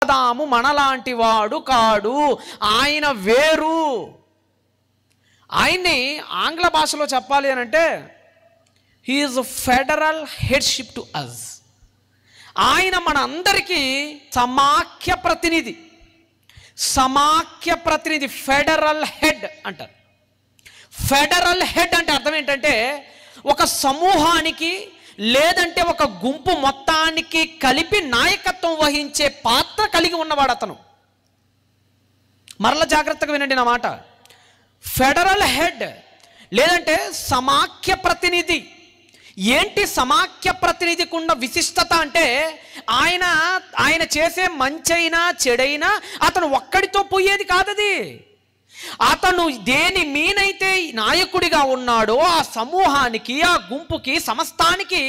ఆదాము మనలాంటి వాడు కాడు, ఆయన వేరు. ఆయన్ని ఆంగ్ల భాషలో చెప్పాలి అని అంటే he is federal headship to us. ఆయన మన అందరికీ సమాఖ్య ప్రతినిధి. సమాఖ్య ప్రతినిధి, ఫెడరల్ హెడ్ అంటారు. ఫెడరల్ హెడ్ అంటే అర్థం ఏంటంటే ఒక సమూహానికి లేదంటే ఒక గుంపు మొత్తానికి కలిపి నాయకత్వం వహించే పాత్ర కలిగి ఉన్నవాడు అతను. మరల జాగ్రత్తగా వినండి నా మాట. ఫెడరల్ హెడ్ లేదంటే సమాఖ్య ప్రతినిధి. ఏంటి సమాఖ్య ప్రతినిధికి ఉన్న విశిష్టత అంటే ఆయన చేసే మంచైనా చెడైనా అతను ఒక్కడితో పోయేది కాదది. అతను దేని మీనైతే నాయకుడిగా ఉన్నాడో ఆ సమూహానికి, ఆ గుంపుకి, సమస్తానికి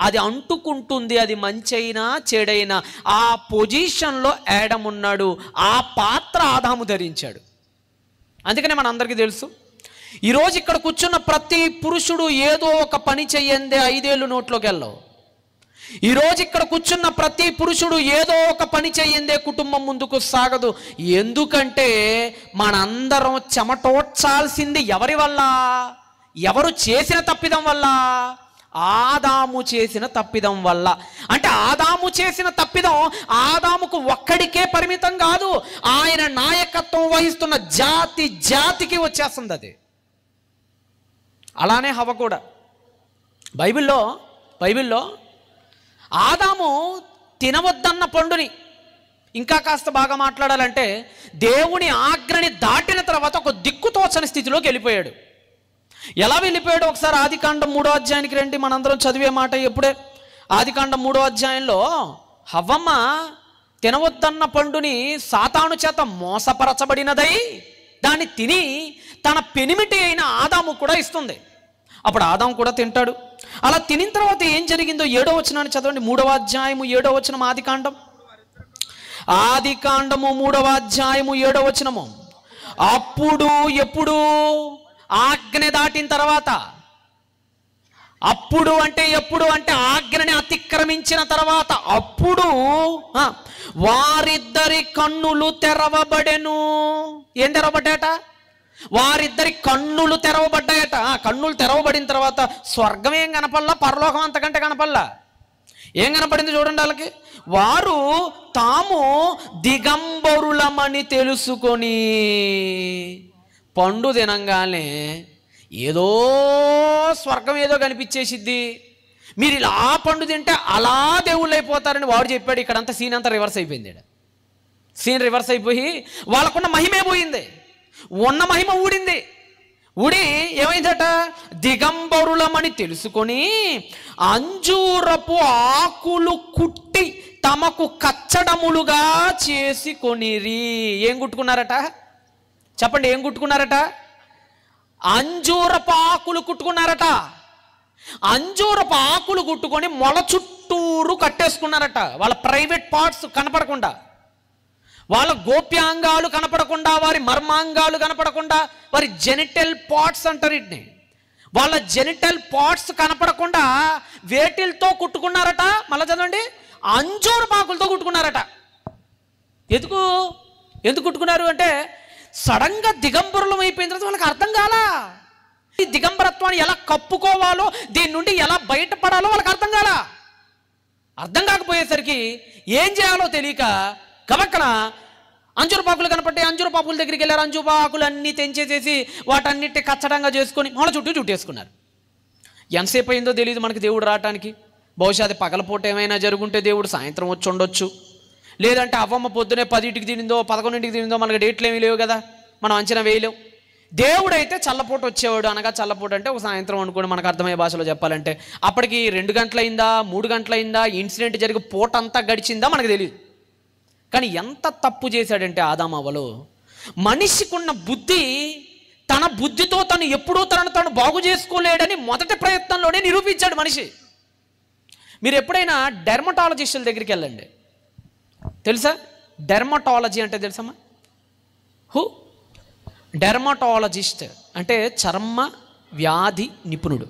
అది అంటుకుంటుంది. అది మంచైనా చెడైనా ఆ పొజిషన్లో ఆడమ్ ఉన్నాడు. ఆ పాత్ర ఆదాము ధరించాడు. అందుకనే మన అందరికీ తెలుసు, ఈరోజు ఇక్కడ కూర్చున్న ప్రతి పురుషుడు ఏదో ఒక పని చెయ్యందే 5 ఏళ్ళు నోట్లోకి వెళ్ళవు. ఈరోజు ఇక్కడ కూర్చున్న ప్రతి పురుషుడు ఏదో ఒక పని చెయ్యందే కుటుంబం ముందుకు సాగదు. ఎందుకంటే మనందరం చెమటోడ్చాల్సింది ఎవరి వల్ల? ఎవరు చేసిన తప్పిదం వల్ల? ఆదాము చేసిన తప్పిదం వల్ల. అంటే ఆదాము చేసిన తప్పిదం ఆదాముకు ఒక్కడికే పరిమితం కాదు, ఆయన నాయకత్వం వహిస్తున్న జాతికి వచ్చేస్తుంది అది. అలానే హవ్వ కూడా. బైబిల్లో ఆదాము తినవద్దన్న పండుని, ఇంకా కాస్త బాగా మాట్లాడాలంటే దేవుని ఆజ్ఞని దాటిన తర్వాత ఒక దిక్కుతోచని స్థితిలోకి వెళ్ళిపోయాడు. ఎలా వెళ్ళిపోయాడు? ఒకసారి ఆదికాండం 3వ అధ్యాయానికి రండి. మనందరం చదివే మాట ఎప్పుడే. ఆదికాండం 3వ అధ్యాయంలో హవ్వమ్మ తినవద్దన్న పండుని సాతాను చేత మోసపరచబడినదై దాన్ని తిని తన పెనిమిటి అయిన ఆదాము కూడా ఇస్తుంది. అప్పుడు ఆదాము కూడా తింటాడు. అలా తినిన తర్వాత ఏం జరిగిందో 7వ వచనాన్ని చదవండి. 3వ అధ్యాయము 7వ వచనం. ఆదికాండము 3వ అధ్యాయము 7వ వచనము. అప్పుడు, ఎప్పుడు? ఆజ్ఞ దాటిన తర్వాత. అప్పుడు అంటే ఎప్పుడు అంటే ఆజ్ఞని అతిక్రమించిన తర్వాత. అప్పుడు వారిద్దరి కన్నులు తెరవబడెను. ఏం తెరవబడ్డాయట? వారిద్దరి కన్నులు తెరవబడ్డాయట. కన్నులు తెరవబడిన తర్వాత స్వర్గం ఏం కనపల్లా, పరలోకం అంతకంటే కనపల్లా. ఏం కనపడింది చూడండి వాళ్ళకి. వారు తాము దిగంబరులమని తెలుసుకొని, పండు తినంగానే ఏదో స్వర్గం ఏదో కనిపించేసిద్ది, మీరు ఇలా పండు తింటే అలా దేవుళ్ళు అయిపోతారని వాడు చెప్పాడు. ఇక్కడంతా సీన్ అంతా రివర్స్ అయిపోయింది. సీన్ రివర్స్ అయిపోయి వాళ్ళకున్న మహిమే పోయింది, ఉన్న మహిమ ఊడింది. ఊడి ఏమైందట? దిగంబరులమని తెలుసుకొని అంజూరపు ఆకులు కుట్టి తమకు కచ్చడములుగా చేసుకొనిరి. ఏం కుట్టుకున్నారట? చెప్పండి, ఏం కుట్టుకున్నారట? అంజూరపు ఆకులు కుట్టుకున్నారట. అంజూరపు ఆకులు కుట్టుకొని మొల చుట్టూరు కట్టేసుకున్నారట. వాళ్ళ ప్రైవేట్ పార్ట్స్ కనపడకుండా, వాళ్ళ గోప్యాంగాలు కనపడకుండా, వారి మర్మాంగాలు కనపడకుండా, వారి జెనిటల్ పార్ట్స్ అంటారు వీటిని, వాళ్ళ జెనిటల్ పార్ట్స్ కనపడకుండా వేటిలతో కుట్టుకున్నారట? మళ్ళా చదవండి. అంజూరపు ఆకులతో కుట్టుకున్నారట. ఎందుకు కుట్టుకున్నారు అంటే సడన్గా దిగంబరులం అయిపోయిన తర్వాత వాళ్ళకి అర్థం కాలా. ఈ దిగంబరత్వాన్ని ఎలా కప్పుకోవాలో, దీని నుండి ఎలా బయటపడాలో వాళ్ళకి అర్థం కాలా. అర్థం కాకపోయేసరికి ఏం చేయాలో తెలియక గబక్కన అంజూరపాకులు కనపడ్డే అంజూరపాకుల దగ్గరికి వెళ్ళారు. అంజూరపాకులు అన్నీ తెంచేసేసి వాటన్నిటి కచ్చడంగా చేసుకొని మొల చుట్టేసుకున్నారు. ఎంతసేపు అయిందో తెలియదు మనకి దేవుడు రావటానికి. బహుశా అది పగలపూట ఏమైనా జరుగుంటే దేవుడు సాయంత్రం వచ్చి ఉండొచ్చు. లేదంటే అవ్వమ్మ పొద్దునే 10ంటికి తినిందో 11ంటికి తినిందో మనకి డేట్లు ఏమీ లేవు కదా, మనం అంచనా వేయలేవు. దేవుడైతే చల్లపూట వచ్చేవాడు. అనగా చల్లపూట అంటే ఒక సాయంత్రం అనుకోండి, మనకు అర్థమయ్యే భాషలో చెప్పాలంటే. అప్పటికి 2 గంటలైందా 3 గంటలైందా, ఇన్సిడెంట్ జరిగి పూట అంతా గడిచిందా మనకు తెలియదు. కానీ ఎంత తప్పు చేశాడంటే ఆదాము అవ్వలు, మనిషికున్న బుద్ధి, తన బుద్ధితో తను ఎప్పుడూ తనను బాగు చేసుకోలేడని మొదటి ప్రయత్నంలోనే నిరూపించాడు మనిషి. మీరు ఎప్పుడైనా డెర్మటాలజిస్టుల దగ్గరికి వెళ్ళండి. తెలుసా డెర్మటాలజీ అంటే? తెలుసమ్మా? డెర్మటాలజిస్ట్ అంటే చర్మ వ్యాధి నిపుణుడు.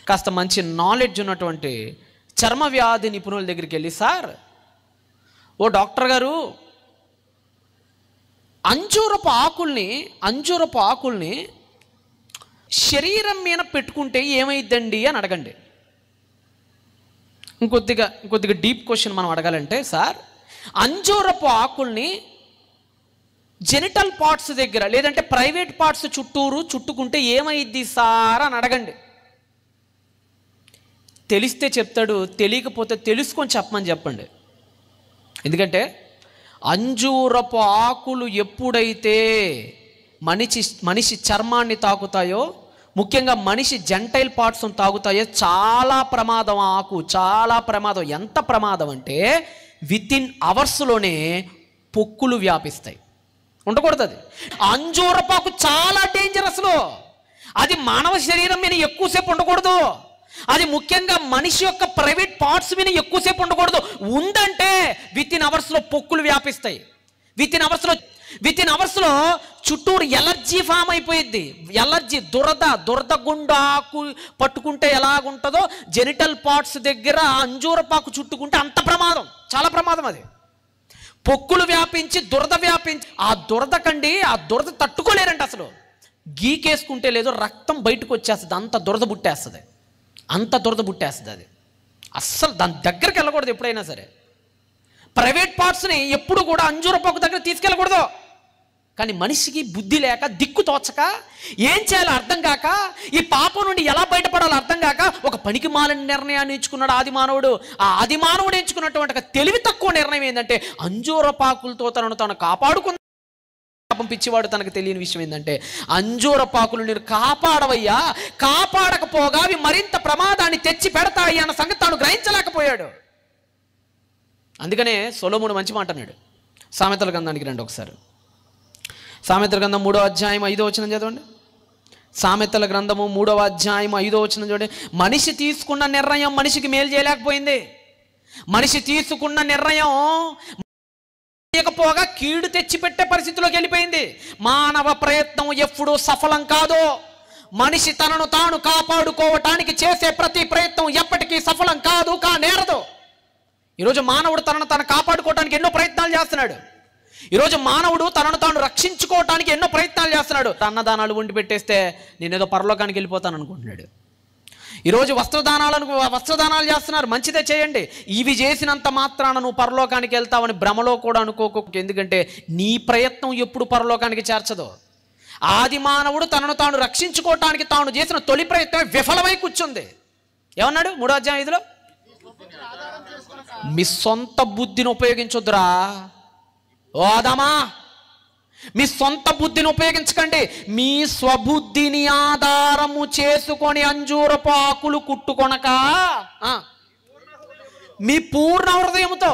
కాస్త మంచి నాలెడ్జ్ ఉన్నటువంటి చర్మ వ్యాధి నిపుణుల దగ్గరికి వెళ్ళి, సార్ ఓ డాక్టర్ గారు, అంజూరపు ఆకుల్ని శరీరం మీద పెట్టుకుంటే ఏమైద్దండి అని అడగండి. ఇంకొద్దిగా డీప్ క్వశ్చన్ మనం అడగాలంటే, సార్ అంజూరపు ఆకుల్ని జెనిటల్ పార్ట్స్ దగ్గర లేదంటే ప్రైవేట్ పార్ట్స్ చుట్టుకుంటే ఏమైద్ది సార్ అని అడగండి. తెలిస్తే చెప్తాడు, తెలియకపోతే తెలుసుకొని చెప్పమని చెప్పండి. ఎందుకంటే అంజూరపు ఆకులు ఎప్పుడైతే మనిషి చర్మాన్ని తాకుతాయో, ముఖ్యంగా మనిషి జెంటైల్ పార్ట్స్ని తాగుతాయో చాలా ప్రమాదం. ఆకు చాలా ప్రమాదం. ఎంత ప్రమాదం అంటే వితిన్ అవర్స్లోనే పొక్కులు వ్యాపిస్తాయి. ఉండకూడదు అది. అంజూరపాకు చాలా డేంజరస్లో. అది మానవ శరీరం మీద ఎక్కువసేపు ఉండకూడదు. అది ముఖ్యంగా మనిషి యొక్క ప్రైవేట్ పార్ట్స్ మీద ఎక్కువసేపు ఉండకూడదు. ఉందంటే వితిన్ అవర్స్లో పొక్కులు వ్యాపిస్తాయి. వితిన్ అవర్స్లో చుట్టూరు ఎలర్జీ ఫామ్ అయిపోయింది. ఎలర్జీ, దురద గుండా ఆకు పట్టుకుంటే ఎలాగుంటుందో జెనిటల్ పార్ట్స్ దగ్గర అంజూరపాకు చుట్టుకుంటే అంత ప్రమాదం, చాలా ప్రమాదం. అది పొక్కులు వ్యాపించి దురద వ్యాపించి ఆ దురద తట్టుకోలేరంట. అసలు గీకేసుకుంటే లేదో రక్తం బయటకు వచ్చేస్తుంది. అంత దురద పుట్టేస్తుంది అది. అస్సలు దాని దగ్గరికి వెళ్ళకూడదు ఎప్పుడైనా సరే. ప్రైవేట్ పార్ట్స్ని ఎప్పుడు కూడా అంజూరపాకు దగ్గర తీసుకెళ్ళకూడదు. కానీ మనిషికి బుద్ధి లేక, దిక్కు తోచక, ఏం చేయాలో అర్థం కాక, ఈ పాపం నుండి ఎలా బయటపడాలో అర్థం కాక ఒక పనికి మాలిన నిర్ణయాన్ని ఎంచుకున్నాడు ఆది మానవుడు. ఆ ఆది మానవుడు ఎంచుకున్నటువంటి తెలివి తక్కువ నిర్ణయం ఏంటంటే అంజూరపాకులతో తనను తాను కాపాడుకున్న. పాపం పిచ్చివాడు తనకు తెలియని విషయం ఏంటంటే అంజూరపాకులు నేను కాపాడవయ్యా, కాపాడకపోగా అవి మరింత ప్రమాదాన్ని తెచ్చి పెడతాయి అన్న సంగతి తాను గ్రహించలేకపోయాడు. అందుకనే సొలొమోను మంచి మాట అన్నాడు. సామెతల గ్రంథానికి రండి ఒకసారి. సామెతల గ్రంథం 3వ అధ్యాయం 5వ వచనం చదవండి. సామెతల గ్రంథము 3వ అధ్యాయం 5వ వచనం చూడండి. మనిషి తీసుకున్న నిర్ణయం మనిషికి మేలు చేయలేకపోయింది. మనిషి తీసుకున్న నిర్ణయం చేయకపోగా కీడు తెచ్చిపెట్టే పరిస్థితిలోకి వెళ్ళిపోయింది. మానవ ప్రయత్నం ఎప్పుడూ సఫలం కాదు. మనిషి తనను తాను కాపాడుకోవటానికి చేసే ప్రతి ప్రయత్నం ఎప్పటికీ సఫలం కానేరదు. ఈరోజు మానవుడు తనను తాను కాపాడుకోవడానికి ఎన్నో ప్రయత్నాలు చేస్తున్నాడు. ఈరోజు మానవుడు తనను తాను రక్షించుకోవటానికి ఎన్నో ప్రయత్నాలు చేస్తున్నాడు. అన్నదానాలు వండి పెట్టేస్తే నేనేదో పరలోకానికి వెళ్ళిపోతాను అనుకుంటున్నాడు. ఈరోజు వస్త్రదానాలు చేస్తున్నారు. మంచిదే, చేయండి. ఇవి చేసినంత మాత్రాన నువ్వు పరలోకానికి వెళ్తావని భ్రమలో కూడా అనుకోకు. ఎందుకంటే నీ ప్రయత్నం ఎప్పుడు పరలోకానికి చేర్చదు. ఆది మానవుడు తనను తాను రక్షించుకోవటానికి తాను చేసిన తొలి ప్రయత్నం విఫలమై కూర్చుంది. ఏమన్నాడు 3వ అధ్యాయం 5లో? మీ సొంత బుద్ధిని ఉపయోగించొద్దురా ఓ ఆదామా. మీ సొంత బుద్ధిని ఉపయోగించకండి. మీ స్వబుద్ధిని ఆధారము చేసుకొని అంజూరపు ఆకులు కుట్టుకొనక మీ పూర్ణ హృదయముతో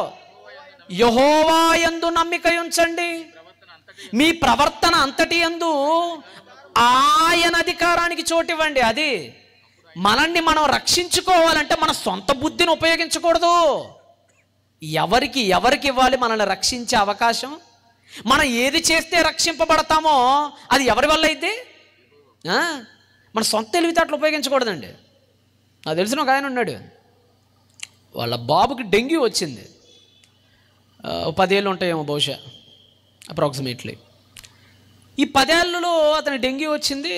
యెహోవా యందు నమ్మిక ఉంచండి. మీ ప్రవర్తన అంతటి యందు ఆయన అధికారానికి చోటివ్వండి. అది మనల్ని మనం రక్షించుకోవాలంటే మన సొంత బుద్ధిని ఉపయోగించకూడదు. ఎవరికి ఇవ్వాలి మనల్ని రక్షించే అవకాశం? మనం ఏది చేస్తే రక్షింపబడతామో అది ఎవరి వల్ల అయితే? మన సొంత తెలివితేటలు ఉపయోగించకూడదండి. నాకు తెలిసిన ఒక ఆయన ఉన్నాడు. వాళ్ళ బాబుకి డెంగ్యూ వచ్చింది. 10 ఏళ్ళు ఉంటాయేమో బహుశా, అప్రాక్సిమేట్లీ. ఈ 10 ఏళ్ళలో అతని డెంగ్యూ వచ్చింది.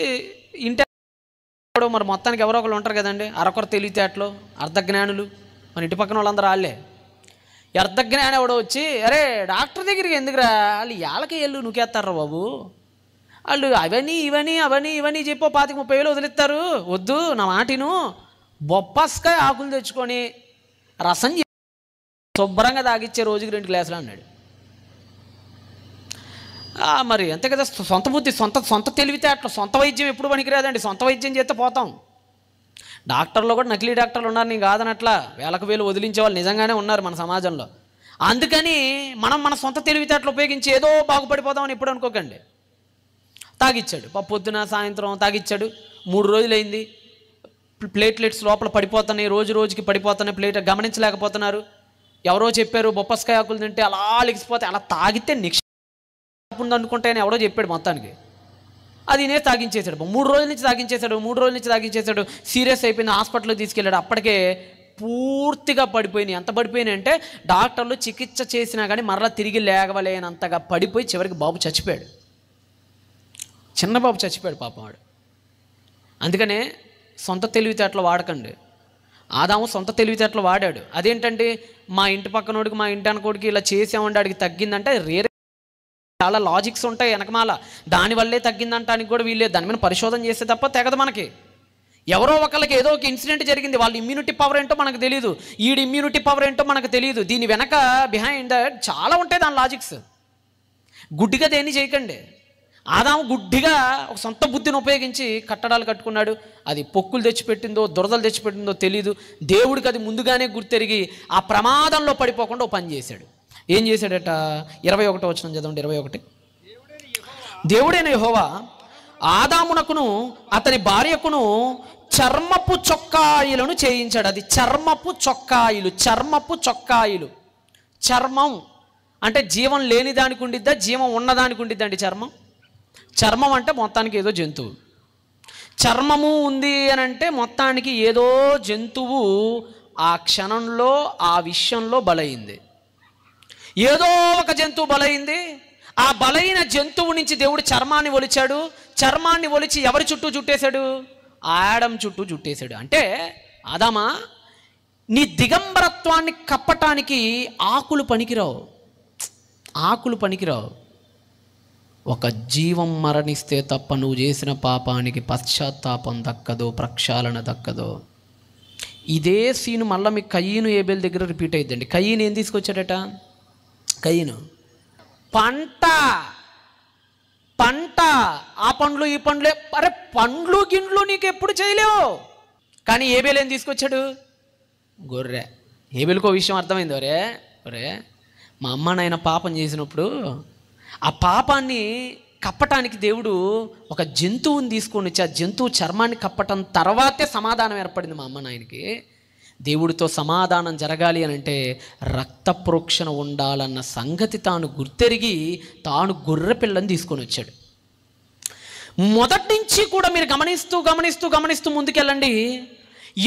మరి మొత్తానికి ఎవరో ఒకళ్ళు ఉంటారు కదండి, అరకొర తెలివితేటలు, అర్ధజ్ఞానులు. మన ఇంటి పక్కన వాళ్ళందరూ వాళ్ళే. అర్ధజ్ఞానం ఎవడో వచ్చి, అరే డాక్టర్ దగ్గరికి ఎందుకురా, వాళ్ళు ఏళ్ళకి ఏళ్ళు నూకేస్తారా బాబు, వాళ్ళు అవన్నీ చెప్పో 25-30 వేలు వదిలిస్తారు, వద్దు నా మాటిను, బొప్పాస్కాయ ఆకులు తెచ్చుకొని రసం శుభ్రంగా తాగిచ్చే రోజుకి 2 గ్లాసులు అన్నాడు. మరి అంతే కదా, సొంత బుద్ధి, సొంత తెలివితేటలు. సొంత వైద్యం ఎప్పుడు పనికిరాదండి. సొంత వైద్యం చేస్తే పోతాం. డాక్టర్లో కూడా నకిలీ డాక్టర్లు ఉన్నారు, నేను కాదనట్లా. వేలకు వేలు వదిలించే వాళ్ళు నిజంగానే ఉన్నారు మన సమాజంలో. అందుకని మన సొంత తెలివితేటలు ఉపయోగించి ఏదో బాగుపడిపోదామని ఎప్పుడు అనుకోకండి. తాగిచ్చాడు, పొద్దున సాయంత్రం తాగిచ్చాడు. 3 రోజులైంది. ప్లేట్లెట్స్ లోపల పడిపోతున్నాయి, రోజుకి పడిపోతున్నాయి. ప్లేట్ గమనించలేకపోతున్నారు. ఎవరో చెప్పారు బొప్పస్కాయ ఆకులు తింటే అలా లిగిసిపోతే, అలా తాగితే అనుకుంటాయని ఎవడో చెప్పాడు. మొత్తానికి అది నేను తాగించేశాడు. 3 రోజుల నుంచి తాగించేశాడు. సీరియస్ అయిపోయింది, హాస్పిటల్కి తీసుకెళ్ళాడు. అప్పటికే పూర్తిగా పడిపోయినాయి. ఎంత పడిపోయినాయి అంటే డాక్టర్లు చికిత్స చేసినా కానీ మరలా తిరిగి లేగవలేనంతగా పడిపోయి చివరికి బాబు చచ్చిపోయాడు. చిన్న బాబు చచ్చిపోయాడు పాపం వాడు. అందుకనే సొంత తెలివితేటలు వాడకండి. ఆదాము సొంత తెలివితేటలు వాడాడు. అదేంటంటే మా ఇంటి పక్కనోడికి మా ఇంటి అనుకోడికి ఇలా చేసామంటే ఆడికి తగ్గిందంటే రేరే చాలా లాజిక్స్ ఉంటాయి వెనకమాల. దానివల్లే తగ్గిందంటానికి కూడా వీళ్ళే దాని మీద పరిశోధన చేస్తే తప్ప తెగదు మనకి. ఎవరో ఒకళ్ళకి ఏదో ఒక ఇన్సిడెంట్ జరిగింది, వాళ్ళ ఇమ్యూనిటీ పవర్ ఏంటో మనకు తెలియదు, ఈడి ఇమ్యూనిటీ పవర్ ఏంటో మనకు తెలియదు. దీని వెనక బిహైండ్ దట్ చాలా ఉంటాయి దాని లాజిక్స్. గుడ్డిగా దేన్ని చేయకండి. ఆదాము గుడ్డిగా ఒక సొంత బుద్ధిని ఉపయోగించి కట్టడాలు కట్టుకున్నాడు. అది పొక్కులు తెచ్చిపెట్టిందో దురదలు తెచ్చిపెట్టిందో తెలియదు. దేవుడికి అది ముందుగానే గుర్తెరిగి ఆ ప్రమాదంలో పడిపోకుండా ఓ పని చేశాడు. ఏం చేశాడట? 21 వచనం చదవండి. 21. దేవుడైన యెహోవా ఆదామునకును అతని భార్యకును చర్మపు చొక్కాయిలను చేయించాడు. అది చర్మపు చొక్కాయిలు. చర్మపు చొక్కాయిలు. చర్మం అంటే జీవం లేని దానికి ఉండిద్దా, జీవం ఉన్నదానికి ఉండిద్దండి చర్మం? చర్మం అంటే మొత్తానికి ఏదో జంతువు. చర్మము ఉంది అని అంటే మొత్తానికి ఏదో జంతువు ఆ క్షణంలో ఆ విషయంలో బలైంది. ఏదో ఒక జంతువు బలైంది. ఆ బలైన జంతువు నుంచి దేవుడు చర్మాన్ని ఒలిచాడు. చర్మాన్ని ఒలిచి ఎవరి చుట్టూ చుట్టేశాడు? ఆడమ్ చుట్టూ చుట్టేశాడు. అంటే ఆదామా, నీ దిగంబరత్వాన్ని కప్పటానికి ఆకులు పనికిరావు. ఆకులు పనికిరావు. ఒక జీవం మరణిస్తే తప్ప నువ్వు చేసిన పాపానికి పశ్చాత్తాపం దక్కదో, ప్రక్షాళన దక్కదో. ఇదే సీను మళ్ళీ మీ కయ్యను ఏబేల్ దగ్గర రిపీట్ అయిద్దండి. కయ్యను ఏం తీసుకొచ్చాడట? కయ్యను పంట ఆ పండ్లు ఈ పండ్లే. అరే పండ్లు గిండ్లు నీకు ఎప్పుడు చేయలేవు. కానీ ఏబేల్ ఏం తీసుకొచ్చాడు? గొర్రె. ఏబేల్కో విషయం అర్థమైంది. ఒరే మా అమ్మ నాయన పాపం చేసినప్పుడు ఆ పాపాన్ని కప్పటానికి దేవుడు ఒక జంతువుని తీసుకొని వచ్చి ఆ జంతువు చర్మాన్ని కప్పటం తర్వాతే సమాధానం ఏర్పడింది మా అమ్మ నాయనకి. దేవుడితో సమాధానం జరగాలి అని అంటే రక్త ప్రోక్షణ ఉండాలన్న సంగతి తాను గుర్తెరిగి తాను గొర్రె పిల్లని తీసుకొని వచ్చాడు. మొదటి నుంచి కూడా మీరు గమనిస్తూ ముందుకెళ్ళండి.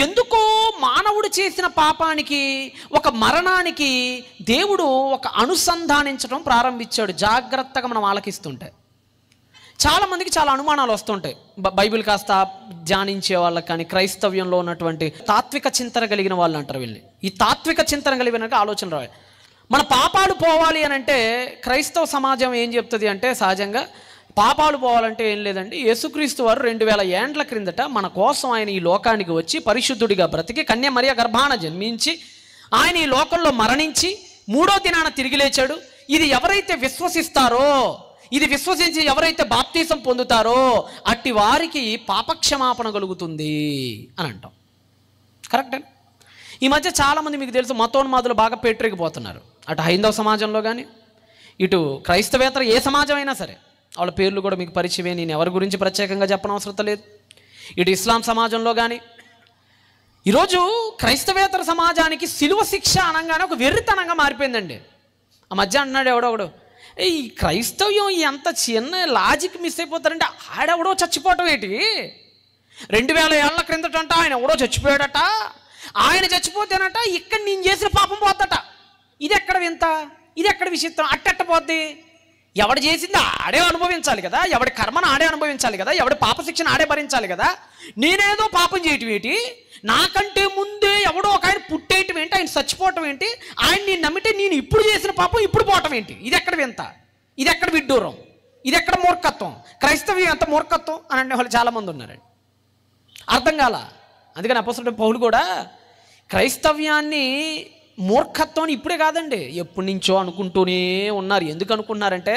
ఎందుకో మానవుడు చేసిన పాపానికి, ఒక మరణానికి దేవుడు ఒక అనుసంధానించడం ప్రారంభించాడు. జాగ్రత్తగా మనం ఆలకిస్తుంటే చాలామందికి చాలా అనుమానాలు వస్తుంటాయి. బైబిల్ కాస్త ధ్యానించే వాళ్ళకి కానీ, క్రైస్తవ్యంలో ఉన్నటువంటి తాత్విక చింతన కలిగిన వాళ్ళు అంటారు వీళ్ళని. ఈ తాత్విక చింతన కలిగిన ఆలోచన రావాలి. మన పాపాలు పోవాలి అని అంటే క్రైస్తవ సమాజం ఏం చెప్తుంది అంటే, సహజంగా పాపాలు పోవాలంటే ఏం లేదండి, యేసుక్రీస్తు వారు 2000 ఏండ్ల క్రిందట మన కోసం ఆయన ఈ లోకానికి వచ్చి పరిశుద్ధుడిగా బ్రతికి కన్య మరియ గర్భాన జన్మించి ఆయన ఈ లోకంలో మరణించి 3వ దినాన తిరిగి లేచాడు. ఇది ఎవరైతే విశ్వసిస్తారో, ఇది విశ్వసించి ఎవరైతే బాప్తీసం పొందుతారో అట్టి వారికి పాపక్షమాపణ కలుగుతుంది అని అంటాం. కరెక్టే. ఈ మధ్య చాలామంది మీకు తెలుసు మతోన్మాదులు బాగా పేటరేగిపోతున్నారు. అటు హైందవ సమాజంలో కానీ, ఇటు క్రైస్తవేతర ఏ సమాజం అయినా సరే, వాళ్ళ పేర్లు కూడా మీకు పరిచయమే, నేను ఎవరి గురించి ప్రత్యేకంగా చెప్పనవసరం లేదు. ఇటు ఇస్లాం సమాజంలో కానీ, ఈరోజు క్రైస్తవేతర సమాజానికి సిలువ శిక్ష అనగానే ఒక వెర్రితనంగా మారిపోయిందండి. ఆ మధ్య అంటున్నాడు ఎవడొకడు, ఈ క్రైస్తవ్యం ఎంత చిన్న లాజిక్ మిస్ అయిపోతారంటే, ఆడెవడో చచ్చిపోవటం ఏంటి? 2000 ఏళ్ల క్రిందటంట ఆయన ఎవడో చచ్చిపోయాడట. ఆయన చచ్చిపోతేనట ఇక్కడ నేను చేసిన పాపం పోద్దట. ఇది ఎక్కడ వింత, ఇది ఎక్కడ విచిత్రం? అట్టెట్ట పోద్ది? ఎవడు చేసింది ఆడే అనుభవించాలి కదా, ఎవడి కర్మను ఆడే అనుభవించాలి కదా, ఎవడి పాప శిక్షను ఆడే భరించాలి కదా. నేనేదో పాపం చేయటం ఏంటి? నాకంటే ముందే ఎవడో ఒక ఆయన పుట్టేయటం ఏంటి, ఆయన చచ్చిపోవటం ఏంటి, ఆయన నేను నమ్మితే నేను ఇప్పుడు చేసిన పాపం ఇప్పుడు పోవటం ఏంటి? ఇది ఎక్కడ వింత, ఇది ఎక్కడ విడ్డూరం, ఇది ఎక్కడ మూర్ఖత్వం? క్రైస్తవ్యం ఎంత మూర్ఖత్వం అని అనే వాళ్ళు చాలామంది ఉన్నారండి. అర్థం కాల. అందుకని అపోస్తలుడైన పౌలు కూడా క్రైస్తవ్యాన్ని మూర్ఖత్వం ఇప్పుడే కాదండి, ఎప్పటి నుంచో అనుకుంటూనే ఉన్నారు. ఎందుకు అనుకున్నారంటే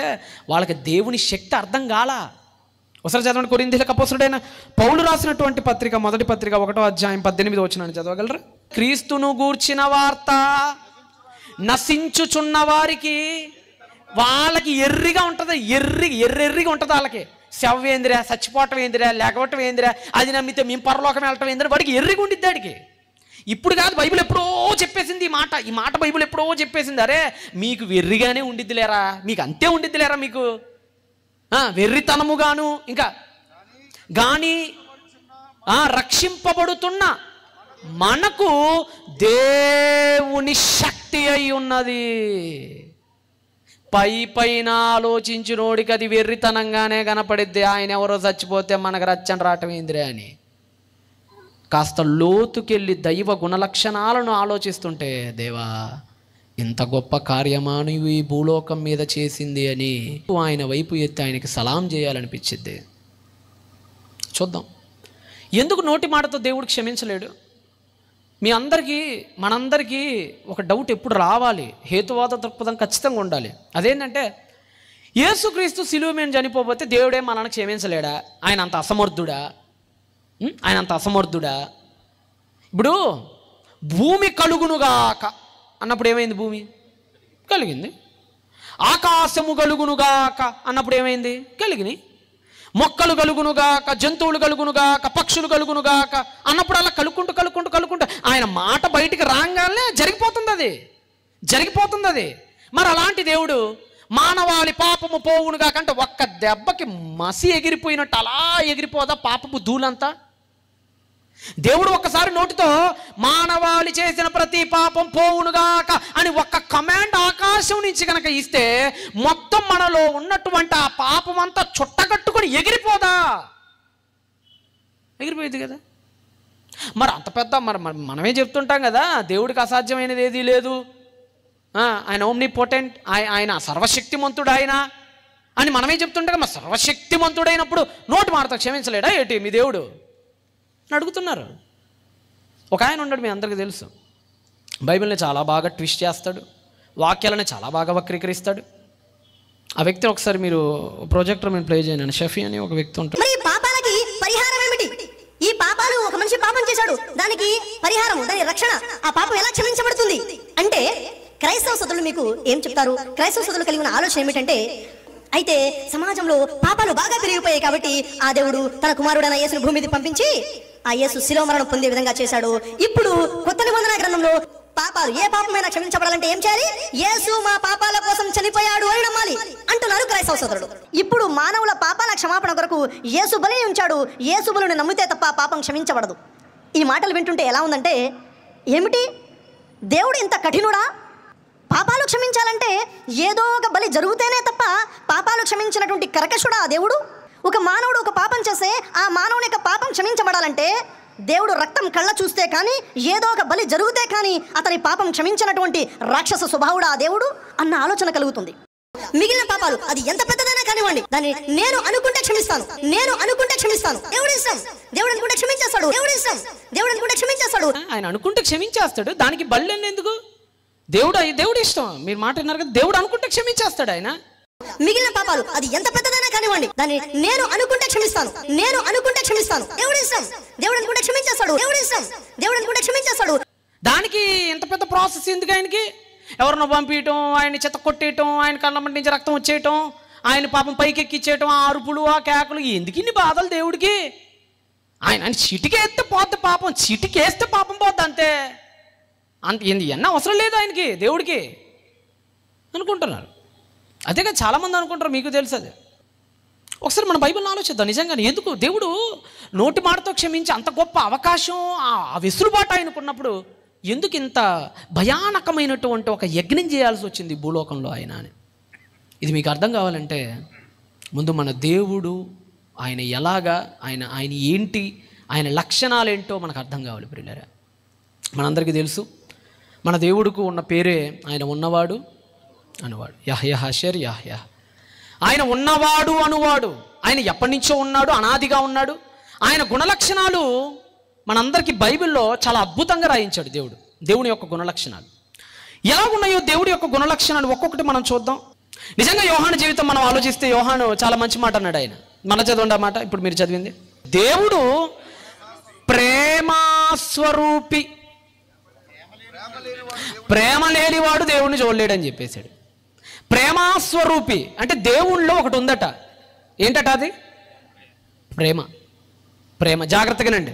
వాళ్ళకి దేవుని శక్తి అర్థం కాల. ఒకసారి చదవండి, కొరింథీయులకు అపోస్తలుడైన పౌలు రాసినటువంటి పత్రిక, మొదటి పత్రిక 1వ అధ్యాయం 18 వచనాన్ని చదవగలరా? క్రీస్తును గూర్చిన వార్త నశించుచున్న వారికి, వాళ్ళకి ఎర్రిగా ఉంటుంది, ఎర్రెర్రిగా ఉంటుంది వాళ్ళకి. శవ్వేంద్ర, చచ్చిపోవటం ఏందిరా, లేకపోవటం ఏందిరా, అది నమ్మితే మేము పరలోకం వెళ్ళటం ఏందిరా, వాడికి ఎర్రిగా ఉండిద్ది. వాడికి ఇప్పుడు కాదు, బైబిల్ ఎప్పుడో చెప్పేసింది ఈ మాట బైబిల్ ఎప్పుడో చెప్పేసింది. అరే మీకు వెర్రిగానే ఉండిద్దిలేరా, మీకు అంతే ఉండిద్దిలేరా, మీకు వెర్రితనముగాను ఇంకా కానీ రక్షింపబడుతున్న మనకు దేవుని శక్తి అయి ఉన్నది. పైన ఆలోచించినోడికి అది వెర్రితనంగానే కనపడిద్ది. ఆయన ఎవరో చచ్చిపోతే మనకు రచ్చని రావటం ఏందిరే అని. కాస్త లోతుకెళ్ళి దైవ గుణలక్షణాలను ఆలోచిస్తుంటే, దేవా ఇంత గొప్ప కార్యమా నువ్వు ఈ భూలోకం మీద చేసింది అని ఆయన వైపు ఎత్తి ఆయనకి సలాం చేయాలనిపించింది. చూద్దాం ఎందుకు నోటి మాటతో దేవుడు క్షమించలేడు. మనందరికీ ఒక డౌట్ ఎప్పుడు రావాలి, హేతువాద దృక్పథం ఖచ్చితంగా ఉండాలి. అదేంటంటే, యేసుక్రీస్తు సిలువ మీద చనిపోతే దేవుడే మనల్ని క్షమించలేడా? ఆయన అంత అసమర్థుడా? ఇప్పుడు భూమి కలుగునుగాక అన్నప్పుడు ఏమైంది? భూమి కలిగింది. ఆకాశము కలుగునుగాక అన్నప్పుడు ఏమైంది? కలిగినాయి. మొక్కలు కలుగునుగాక, జంతువులు కలుగునుగాక, పక్షులు కలుగునుగాక అన్నప్పుడు అలా కలుక్కుంటూ ఆయన మాట బయటికి రాగానే జరిగిపోతుంది అది. మరి అలాంటి దేవుడు మానవాళి పాపము పోవునుగాక అంటే ఒక్క దెబ్బకి మసి ఎగిరిపోయినట్టు అలా ఎగిరిపోదా పాపపు ధూళంతా? దేవుడు ఒక్కసారి నోటితో మానవాళి చేసిన ప్రతి పాపం పోవునుగాక అని ఒక్క కమాండ్ ఆకాశం నుంచి కనుక ఇస్తే మొత్తం మనలో ఉన్నటువంటి ఆ పాపం అంతా చుట్టగట్టుకొని ఎగిరిపోదా? ఎగిరిపోయింది కదా. మరి అంత పెద్ద మనమే చెప్తుంటాం కదా, దేవుడికి అసాధ్యమైనది ఏదీ లేదు, ఆయన ఓమ్నిపోటెంట్, ఆయన సర్వశక్తిమంతుడు ఆయన అని మనమే చెప్తుంటాం. మరి సర్వశక్తిమంతుడైనప్పుడు నోటి మాటతో క్షమించలేడా ఏంటి మీ దేవుడు అడుగుతున్నారు. ఒక ఆయన ఉన్నాడు, మీ అందరికీ తెలుసు. బైబిల్ని చాలా బాగా ట్విస్ట్ చేస్తాడు, వాక్యాలను చాలా బాగా వక్రీకరిస్తాడు. ఆ వ్యక్తి ఒకసారి మీరు ప్రొజెక్టర్ మీద ప్లే చేయండి. షఫీ అని ఒక వ్యక్తి ఉంటాడు. మరి పాపాలకి పరిహారం ఏమిటి? ఈ పాపాలు, ఒక మనిషి పాపం చేశాడు, దానికి పరిహారం, దాని రక్షణ, ఆ పాపం ఎలా క్షమించబడుతుంది అంటే క్రైస్తవ సోదరులు మీకు ఏం చెప్తారు? క్రైస్తవ సోదరులు కలిగి ఉన్న ఆలోచన ఏమిటంటే, అయితే సమాజంలో పాపాలు బాగా పెరిగిపోయాయి కాబట్టి ఆ దేవుడు తన కుమారుడైన యేసుని భూమి మీద పంపించి ఆ యేసు శిలువ మరణం పొందే విధంగా చేశాడు. ఇప్పుడు కొత్త నిబంధన గ్రంథంలో పాపాలు, ఏ పాపమైనా క్షమించబడాలంటే ఏం చేయాలి? యేసు మా పాపాల కోసం చనిపోయాడు అని నమ్మాలి అంటున్నారు క్రైస్తవ సోదరుడు. ఇప్పుడు మానవుల పాపాల క్షమాపణ కొరకు యేసు బలిని ఉంచాడు. యేసు బలిని నమ్మితే తప్ప పాపం క్షమించబడదు. ఈ మాటలు వింటుంటే ఎలా ఉందంటే, ఏమిటి దేవుడు ఇంత కఠినుడా? పాపాలు క్షమించాలంటే ఏదో ఒక బలి జరుగుతేనే తప్ప పాపాలు క్షమించినటువంటి కరకశుడా ఆ దేవుడు? ఒక మానవుడు ఒక పాపం చేస్తే ఆ మానవుని యొక్క పాపం క్షమించబడాలంటే దేవుడు రక్తం కళ్ళ చూస్తే కానీ, ఏదో ఒక బలి జరిగితే కానీ అతని పాపం క్షమించినటువంటి రాక్షస స్వభావుడా ఆ దేవుడు అన్న ఆలోచన కలుగుతుంది. మిగిలిన పాపాలు అది ఎంత పెద్దదైనా కానివ్వండి, దాన్ని నేను అనుకుంటే క్షమిస్తాను. దేవుడు ఇష్టం, దేవుడు అనుకుంటే క్షమించేస్తాడు. ఆయన అనుకుంటే క్షమించేస్తాడు. దానికి బళ్ళు ఎందుకు? దేవుడు ఇష్టం. మీరు మాట విన్నారు కదా, దేవుడు అనుకుంటే క్షమించేస్తాడు. ఆయన మిగిలిన పాపాలు అది ఎంత పెద్దదైనా కానివ్వండి, దాన్ని నేను అనుకుంటే క్షమిస్తాను. దేవుడు ఇష్టం, దేవుడు అనుకుంటే క్షమించేస్తాడు. దానికి ఎంత పెద్ద ప్రాసెస్ ఎందుకు? ఆయనకి ఎవరినో పంపించటం, ఆయన చెత్త కొట్టేయటం, ఆయన కళ్ళ నుంచి రక్తం వచ్చేయటం, ఆయన పాపం పైకెక్కిచ్చేయటం, ఆ అరుపులు, ఆ కేకలు, ఎందుకు ఇన్ని బాధలు దేవుడికి? ఆయన చిటికేస్తే పోద్ది పాపం, చిటికేస్తే పాపం పోద్ది అంతే. ఎన్న అవసరం లేదు ఆయనకి, దేవుడికి అనుకుంటున్నారు. అదే కదా చాలామంది అనుకుంటారు, మీకు తెలుసు అది. ఒకసారి మన బైబిల్ని ఆలోచిద్దాం. నిజంగానే ఎందుకు దేవుడు నోటి మాటతో క్షమించి అంత గొప్ప అవకాశం, ఆ వెసులుబాటు ఆయనకున్నప్పుడు ఎందుకు ఇంత భయానకమైనటువంటి ఒక యజ్ఞం చేయాల్సి వచ్చింది భూలోకంలో ఆయన అని? ఇది మీకు అర్థం కావాలంటే ముందు మన దేవుడు ఆయన ఎలాగా, ఆయన ఏంటి, ఆయన లక్షణాలు ఏంటో మనకు అర్థం కావాలి ప్రియులారా. మనందరికీ తెలుసు మన దేవుడికి ఉన్న పేరే ఆయన ఉన్నవాడు అనువాడు. యహ్యహ షర్ యహ్యహ. ఆయన ఉన్నవాడు అనువాడు. ఆయన ఎప్పటి నుంచో ఉన్నాడు, అనాదిగా ఉన్నాడు. ఆయన గుణలక్షణాలు మనందరికీ బైబిల్లో చాలా అద్భుతంగా రాయించాడు దేవుని యొక్క గుణలక్షణాలు. ఎలా ఉన్నాయో దేవుడి యొక్క గుణలక్షణాలు ఒక్కొక్కటి మనం చూద్దాం. నిజంగా యోహాను జీవితం మనం ఆలోచిస్తే యోహాను చాలా మంచి మాట అన్నాడు. ఆయన మన చదవండి ఆ మాట, ఇప్పుడు మీరు చదివింది. దేవుడు ప్రేమస్వరూపి, ప్రేమ లేనివాడు దేవుణ్ణి చూడలేడని చెప్పేశాడు. ప్రేమస్వరూపి అంటే దేవుళ్ళో ఒకటి ఉందట. ఏంటట అది? ప్రేమ. జాగ్రత్తగానండి.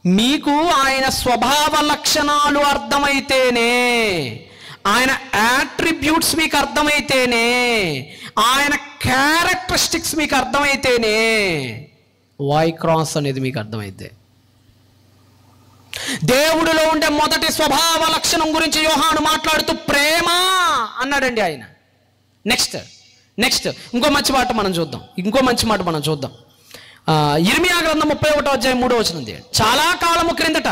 మీకు ఆయన స్వభావ లక్షణాలు అర్థమైతేనే, ఆయన యాట్రిబ్యూట్స్ మీకు అర్థమైతేనే, ఆయన క్యారెక్టరిస్టిక్స్ మీకు అర్థమైతేనే వై క్రాస్ అనేది మీకు అర్థమైతే. దేవుడిలో ఉండే మొదటి స్వభావ లక్షణం గురించి యోహాను మాట్లాడుతూ ప్రేమ అన్నాడండి ఆయన. నెక్స్ట్ ఇంకో మంచి మాట మనం చూద్దాం. ఇర్మియా గ్రంథం 31వ అధ్యాయం 3వ వచనం. చాలా కాలము క్రిందట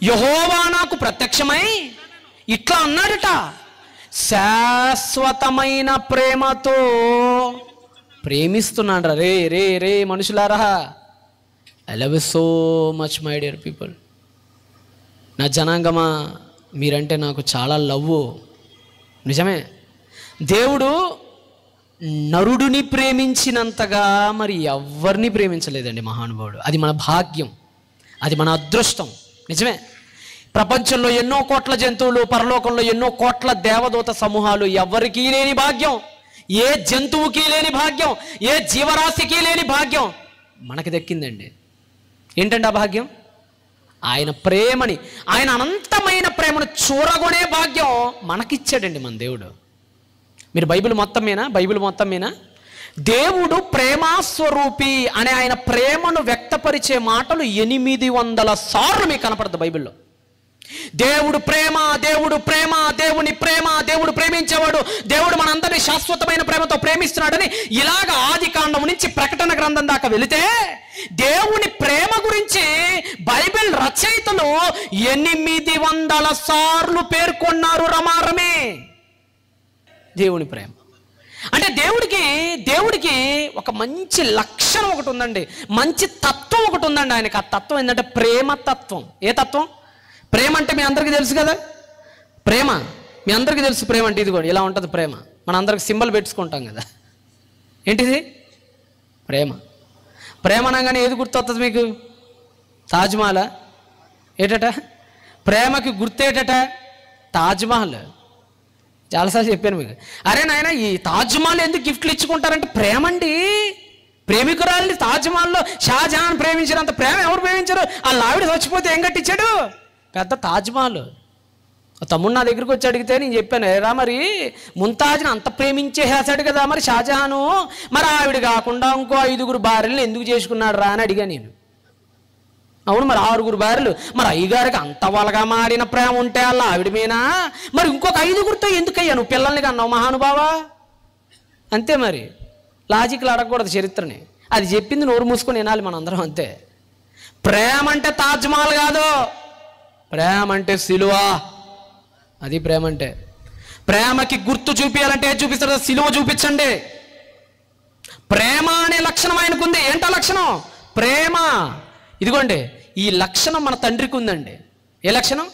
యెహోవా నాకు ప్రత్యక్షమై ఇట్లా అన్నాడట, శాశ్వతమైన ప్రేమతో ప్రేమిస్తున్నాడు. రే మనుషులారా, I love you so much my dear people. నా జనాంగమా, మీరంటే నాకు చాలా లవ్వు. నిజమే, దేవుడు నరుడిని ప్రేమించినంతగా మరి ఎవరిని ప్రేమించలేదండి మహానుభావుడు. అది మన భాగ్యం, అది మన అదృష్టం. నిజమే, ప్రపంచంలో ఎన్నో కోట్ల జంతువులు, పరలోకంలో ఎన్నో కోట్ల దేవదూత సమూహాలు, ఎవరికీ లేని భాగ్యం, ఏ జంతువుకి లేని భాగ్యం, ఏ జీవరాశికి లేని భాగ్యం మనకి దక్కిందండి. ఏంటంటే ఆ భాగ్యం? ఆయన ప్రేమని, ఆయన అనంతమైన ప్రేమను చూరగొనే భాగ్యం మనకిచ్చాడండి మన దేవుడు. మీరు బైబిల్ మొత్తం మీనా దేవుడు ప్రేమాస్వరూపి అనే ఆయన ప్రేమను వ్యక్తపరిచే మాటలు 800 సార్లు మీకు కనపడదు బైబిల్లో. దేవుడు ప్రేమ, దేవుని ప్రేమ, దేవుడు ప్రేమించేవాడు, దేవుడు మనందరినీ శాశ్వతమైన ప్రేమతో ప్రేమిస్తున్నాడని ఇలాగ ఆది కాండం నుంచి ప్రకటన గ్రంథం దాకా వెళితే దేవుని ప్రేమ గురించి బైబిల్ రచయితలు 800 సార్లు పేర్కొన్నారు. రమారమే దేవుని ప్రేమ అంటే దేవుడికి ఒక మంచి లక్షణం ఒకటి ఉందండి, మంచి తత్వం ఒకటి ఉందండి ఆయనకి. ఆ తత్వం ఏంటంటే ప్రేమ తత్వం. ఏ తత్వం? ప్రేమ అంటే మీ అందరికీ తెలుసు కదా. మీ అందరికీ తెలుసు ప్రేమ అంటే ఇది కూడా ఇలా ఉంటుంది. ప్రేమ మన అందరికి సింబల్ పెట్టుకుంటాం కదా. ఏంటిది? ప్రేమ అనగానే ఏది గుర్తొస్తుంది మీకు? తాజ్మహల్ ఏటట? ప్రేమకి గుర్తేటట తాజ్మహల్. చాలాసార్లు చెప్పాను మీకు. అరే నాయన, ఈ తాజ్మహల్ ఎందుకు గిఫ్ట్లు ఇచ్చుకుంటారంటే ప్రేమ అండి. ప్రేమికురాలని తాజ్మహల్లో షాజహాన్ ప్రేమించినంత ప్రేమ ఎవరు ప్రేమించారు? ఆ ఆవిడ చచ్చిపోతే ఏం కట్టించాడు? పెద్ద తాజ్మహల్. తమ్ముడు నా దగ్గరికి వచ్చి అడిగితే నేను చెప్పాను, రా మరి ముంతాజ్ని అంత ప్రేమించేసాడు కదా మరి షాజహాను, మరి ఆవిడ కాకుండా ఇంకో 5 భార్యలను ఎందుకు చేసుకున్నాడు రా అని అడిగా నేను. అవును, మరి 6 భార్యలు, మరి అయ్యగారికి అంత వలగా మారిన ప్రేమ ఉంటే అలా ఆవిడ మీనా, మరి ఇంకొక 5 ఎందుకయ్యా నువ్వు పిల్లల్ని కన్నావు మహానుభావా? అంతే మరి, లాజిక్లు అడగకూడదు చరిత్రని. అది చెప్పింది నోరు మూసుకొని వినాలి మనందరం. అంతే. ప్రేమ అంటే తాజ్మహల్ కాదు, ప్రేమ అంటే సిలువ. అది ప్రేమ అంటే. ప్రేమకి గుర్తు చూపించాలంటే ఏం చూపిస్తారో సిలువ చూపించండి. ప్రేమ అనే లక్షణం ఆయనకుంది. ఏంటో లక్షణం? ప్రేమ. ఇదిగోండి, ఈ లక్షణం మన తండ్రికి ఉందండి. ఏ లక్షణం?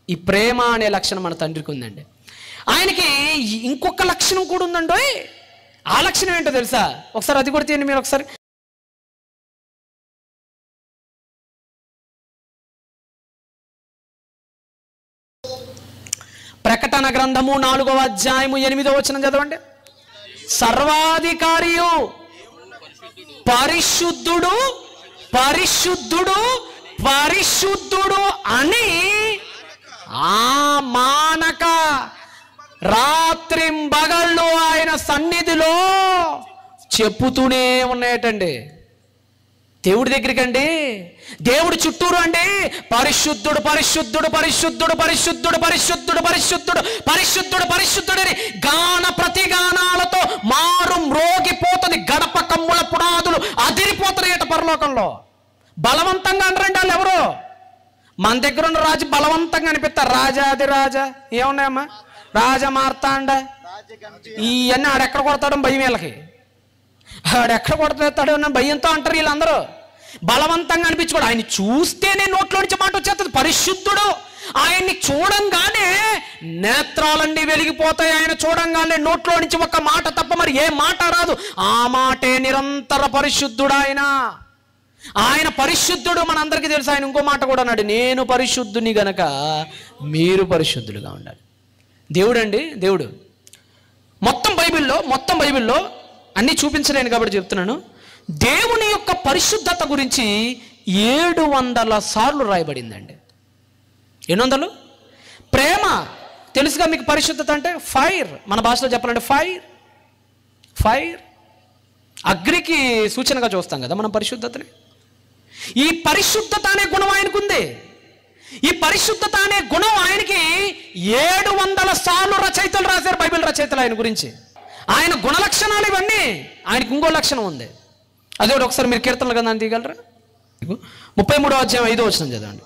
ఈ ప్రేమ అనే లక్షణం మన తండ్రికి ఉందండి. ఆయనకి ఇంకొక లక్షణం కూడా ఉందండి. ఆ లక్షణం ఏంటో తెలుసా? ఒకసారి అది కూడా తీయండి మీరు ఒకసారి. ప్రకటన గ్రంథము 4వ అధ్యాయము 8వ వచనం చదవండి. సర్వాధికారియు పరిశుద్ధుడు అని మానక రాత్రింబగళ్ళు ఆయన సన్నిధిలో చెప్పుతూనే ఉన్నాయటండి. దేవుడి దగ్గరికి అండి, దేవుడి చుట్టూరు అండి, పరిశుద్ధుడు అని గాన ప్రతిగానాలతో మారు మ్రోగిపోతుంది. గడప కమ్ముల పునాదులు అదిరిపోతున్నాయట పరలోకంలో. బలవంతంగా అంటారండి వాళ్ళు. ఎవరు? మన దగ్గర ఉన్న రాజు బలవంతంగా అనిపిస్తారు. రాజాది రాజా ఏమున్నాయమ్మా, రాజా మార్తాండ, ఇవన్నీ ఆడెక్కడ కొడతాడు భయం. వీళ్ళకి ఆడెక్కడ కొడతాడు అన్న భయంతో అంటారు వీళ్ళందరూ. బలవంతంగా అనిపించుకోడు. ఆయన చూస్తేనే నోట్లో నుంచి మాట వచ్చేస్తుంది. పరిశుద్ధుడు. ఆయన్ని చూడంగానే నేత్రాలన్నీ వెలిగిపోతాయి. ఆయన చూడంగానే నోట్లో నుంచి ఒక మాట తప్ప మరి ఏ మాట రాదు. ఆ మాటే నిరంతర పరిశుద్ధుడు ఆయన పరిశుద్ధుడు. మనందరికీ తెలుసు. ఆయన ఇంకో మాట కూడా అన్నాడు, నేను పరిశుద్ధుని గనక మీరు పరిశుద్ధులుగా ఉండాలి. దేవుడు అండి, దేవుడు మొత్తం బైబిల్లో అన్నీ చూపించలేను కాబట్టి చెప్తున్నాను. దేవుని యొక్క పరిశుద్ధత గురించి 700 సార్లు రాయబడిందండి. 800. ప్రేమ తెలుసుగా మీకు. పరిశుద్ధత అంటే ఫైర్. మన భాషలో చెప్పాలంటే ఫైర్. అగ్నికి సూచనగా చూస్తాం కదా మనం పరిశుద్ధతని. ఈ పరిశుద్ధత అనే గుణం ఆయనకుంది. ఈ పరిశుద్ధత అనే గుణం ఆయనకి 700 సార్లు రచయితలు రాశారు, బైబిల్ రచయితలు ఆయన గురించి. ఆయన గుణలక్షణాలు ఇవన్నీ. ఆయనకి ఇంకో లక్షణం ఉంది. అదే ఒకసారి మీరు కీర్తనలు కదా తీయగలరా? 33వ అధ్యాయం 5వ వచనం చదవండి.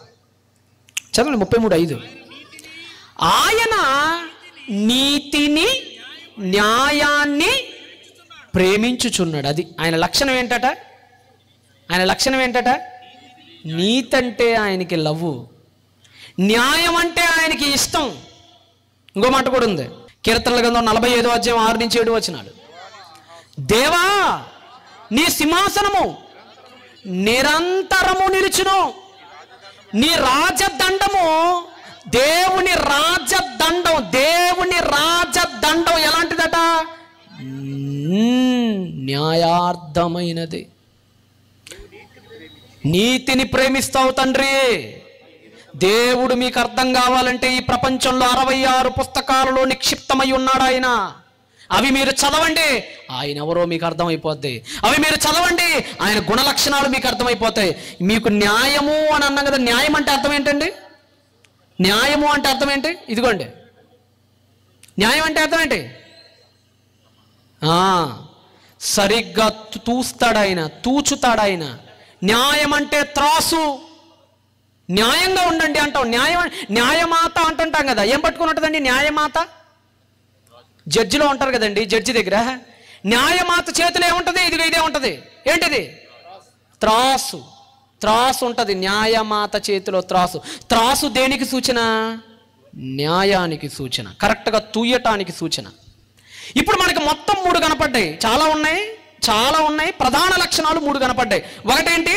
33:5. ఆయన నీతిని న్యాయాన్ని ప్రేమించుచున్నాడు. అది ఆయన లక్షణం ఏంటట? ఆయన లక్షణం ఏంటట? నీతి అంటే ఆయనకి లవ్వు, న్యాయం అంటే ఆయనకి ఇష్టం. ఇంకో మాట కూడా ఉంది, కీర్తనల గ్రంథం 45వ అధ్యాయం 6-7 వచనాలు. దేవా, నీ సింహాసనము నిరంతరము నిలుచును, నీ రాజదండము, దేవుని రాజదండం, దేవుని రాజదండం ఎలాంటిదట? న్యాయార్థమైనది. నీతిని ప్రేమిస్తావు తండ్రి. దేవుడు మీకు అర్థం కావాలంటే ఈ ప్రపంచంలో 66 పుస్తకాలలో నిక్షిప్తమై ఉన్నాడు ఆయన. అవి మీరు చదవండి, ఆయన ఎవరో మీకు అర్థమైపోద్ది. అవి మీరు చదవండి, ఆయన గుణలక్షణాలు మీకు అర్థమైపోతాయి. మీకు న్యాయము అని అన్నాం కదా, న్యాయం అంటే అర్థం ఏంటండి? న్యాయము అంటే అర్థం ఏంటి? ఇదిగోండి, న్యాయం అంటే అర్థం ఏంటి? సరిగ్గా తూస్తాడు ఆయన, తూచుతాడు ఆయన. న్యాయం అంటే త్రాసు. న్యాయంగా ఉండండి అంటాం. న్యాయమాత అంటుంటాం కదా. ఏం పట్టుకుని ఉంటుందండి న్యాయమాత? జడ్జిలో ఉంటారు కదండి, జడ్జి దగ్గర న్యాయమాత చేతిలో ఏముంటుంది? ఇదే ఉంటుంది. ఏంటిది? త్రాసు. త్రాసు ఉంటుంది న్యాయమాత చేతిలో. త్రాసు దేనికి సూచన? న్యాయానికి సూచన, కరెక్ట్గా తూయటానికి సూచన. ఇప్పుడు మనకి మొత్తం 3 కనపడ్డాయి. చాలా ఉన్నాయి. ప్రధాన లక్షణాలు 3 కనపడ్డాయి. ఒకటేంటి?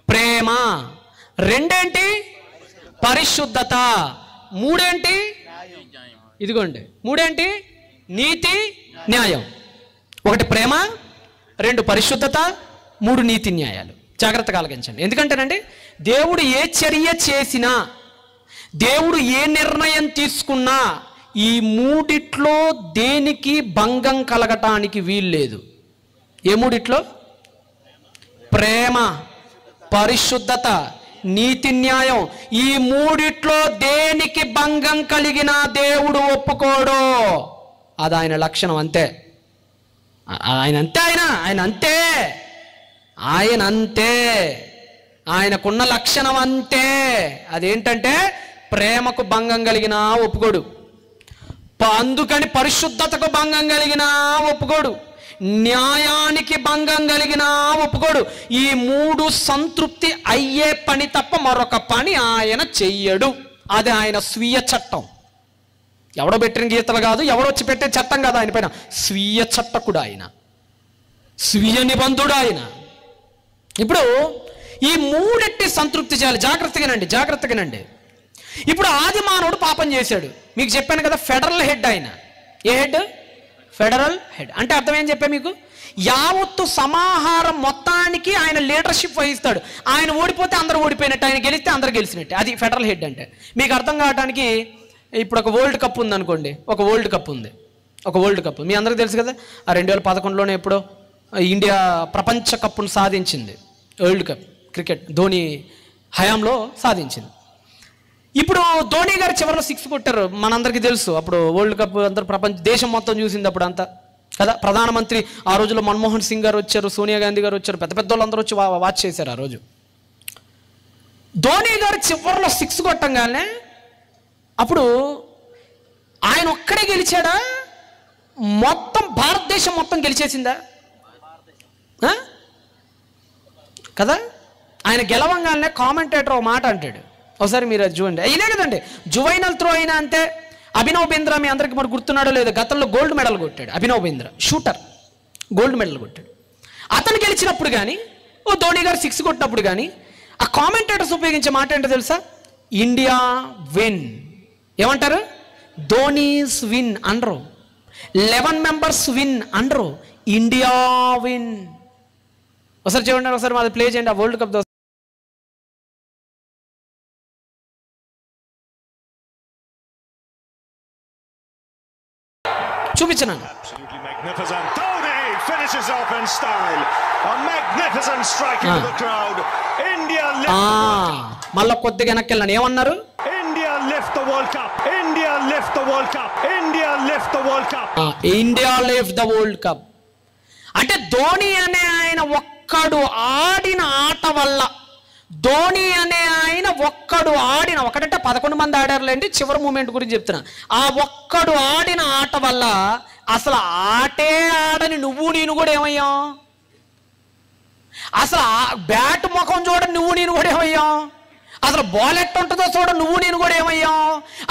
ప్రేమ. రెండేంటి? పరిశుద్ధత. మూడేంటి? ఇదిగోండి, మూడేంటి? నీతి న్యాయం. 1 ప్రేమ, 2 పరిశుద్ధత, 3 నీతి న్యాయాలు. జాగ్రత్తగా ఆలకించండి. ఎందుకంటేనండి, దేవుడు ఏ చర్య చేసినా, దేవుడు ఏ నిర్ణయం తీసుకున్నా ఈ 3 దేనికి భంగం కలగటానికి వీల్లేదు. ఏ 3? ప్రేమ, పరిశుద్ధత, నీతి న్యాయం. ఈ 3 దేనికి భంగం కలిగినా దేవుడు ఒప్పుకోడు. అది ఆయన లక్షణం. అంతే. ఆయన అంతే. ఆయనకున్న లక్షణం అంతే. అదేంటంటే ప్రేమకు భంగం కలిగినా ఒప్పుకోడు. అందుకని పరిశుద్ధతకు భంగం కలిగినా ఒప్పుకోడు, న్యాయానికి భంగం కలిగినా ఒప్పుకోడు. ఈ 3 సంతృప్తి అయ్యే పని తప్ప మరొక పని ఆయన చెయ్యడు. అది ఆయన స్వీయ చట్టం. ఎవడో పెట్టిన గీతలు కాదు, ఎవడో వచ్చి పెట్టే చట్టం కాదు. ఆయన పైన స్వీయ చట్టకుడు ఆయన, స్వీయ నిబంధుడు ఆయన. ఇప్పుడు ఈ 3 సంతృప్తి చేయాలి. జాగ్రత్తగానండి. ఇప్పుడు ఆది మానవుడు పాపం చేశాడు. మీకు చెప్పాను కదా, ఫెడరల్ హెడ్ ఆయన. ఏ హెడ్? Federal head. అంటే అర్థం ఏం చెప్పా మీకు? యావత్తు సమాహారం మొత్తానికి ఆయన లీడర్షిప్ వహిస్తాడు. ఆయన ఓడిపోతే అందరూ ఓడిపోయినట్టు, ఆయన గెలిస్తే అందరూ గెలిచినట్టు. అది ఫెడరల్ హెడ్ అంటే. మీకు అర్థం కావడానికి ఇప్పుడు ఒక వరల్డ్ కప్ ఉంది అనుకోండి. ఒక వరల్డ్ కప్ మీ అందరికీ తెలుసు కదా. 2011లోనే ఎప్పుడో ఇండియా ప్రపంచ కప్పును సాధించింది. వరల్డ్ కప్ క్రికెట్ ధోని హయాంలో సాధించింది. ఇప్పుడు ధోని గారు చివరిలో 6 కొట్టారు, మనందరికీ తెలుసు. అప్పుడు వరల్డ్ కప్ అందరూ దేశం మొత్తం చూసింది అప్పుడు అంతా కదా. ప్రధానమంత్రి ఆ రోజుల్లో మన్మోహన్ సింగ్ గారు వచ్చారు, సోనియా గాంధీ గారు వచ్చారు, పెద్ద వాళ్ళందరూ వచ్చి వాచ్ చేశారు ఆ రోజు. ధోని గారు చివరిలో 6 కొట్టంగానే అప్పుడు ఆయన ఒక్కడే గెలిచాడా? మొత్తం భారతదేశం మొత్తం గెలిచేసిందా కదా? ఆయన గెలవంగానే కామెంటేటర్ ఒక మాట అంటాడు, ఒకసారి మీరు అది చూడండి. అయినా కదండి జువైనల్ త్రో అయినా అంతే. అభినవ్ బింద్రా మీ అందరికి మరి గుర్తున్నాడో లేదో, గతంలో గోల్డ్ మెడల్ కొట్టాడు. Abhinav Bindra shooter gold medal కొట్టాడు. అతను గెలిచినప్పుడు కానీ, ధోని గారు 6 కొట్టినప్పుడు కానీ ఆ కామెంటేటర్స్ ఉపయోగించే మాట ఏంటో తెలుసా? India win. ఏమంటారు? ధోనీస్ విన్ అనరు, 11 మెంబర్స్ విన్ అనరు, ఇండియా విన్. ఒకసారి చూడండి, ఒకసారి మాది ప్లే చేయండి ఆ వరల్డ్ కప్. చూపించను. it finishes off in style. A magnificent strike into the crowd. India lift. మళ్ళా కొద్దిగా వెనక్కి వెళ్ళండి. ఏమన్నారు? India lift the World Cup. India lift the World Cup. India lift the World Cup. India lift the world cup అంటే ధోని అనే ఆయన ఒక్కడు ఆడిన ఆట వల్ల, ధోని అనే ఆయన ఒక్కడు ఆడిన, ఒకటంటే 11 మంది ఆడారులేండి, చివరి మూమెంట్ గురించి చెప్తున్నా. ఆ ఒక్కడు ఆడిన ఆట వల్ల అసలు ఆటే ఆడని నువ్వు నేను కూడా ఏమయ్యాం? అసలు బ్యాట్ ముఖం చూడ నువ్వు నేను కూడా ఏమయ్యాం? అసలు బాల్ ఎట్టుంటుందో చూడ నువ్వు నేను కూడా ఏమయ్యాం?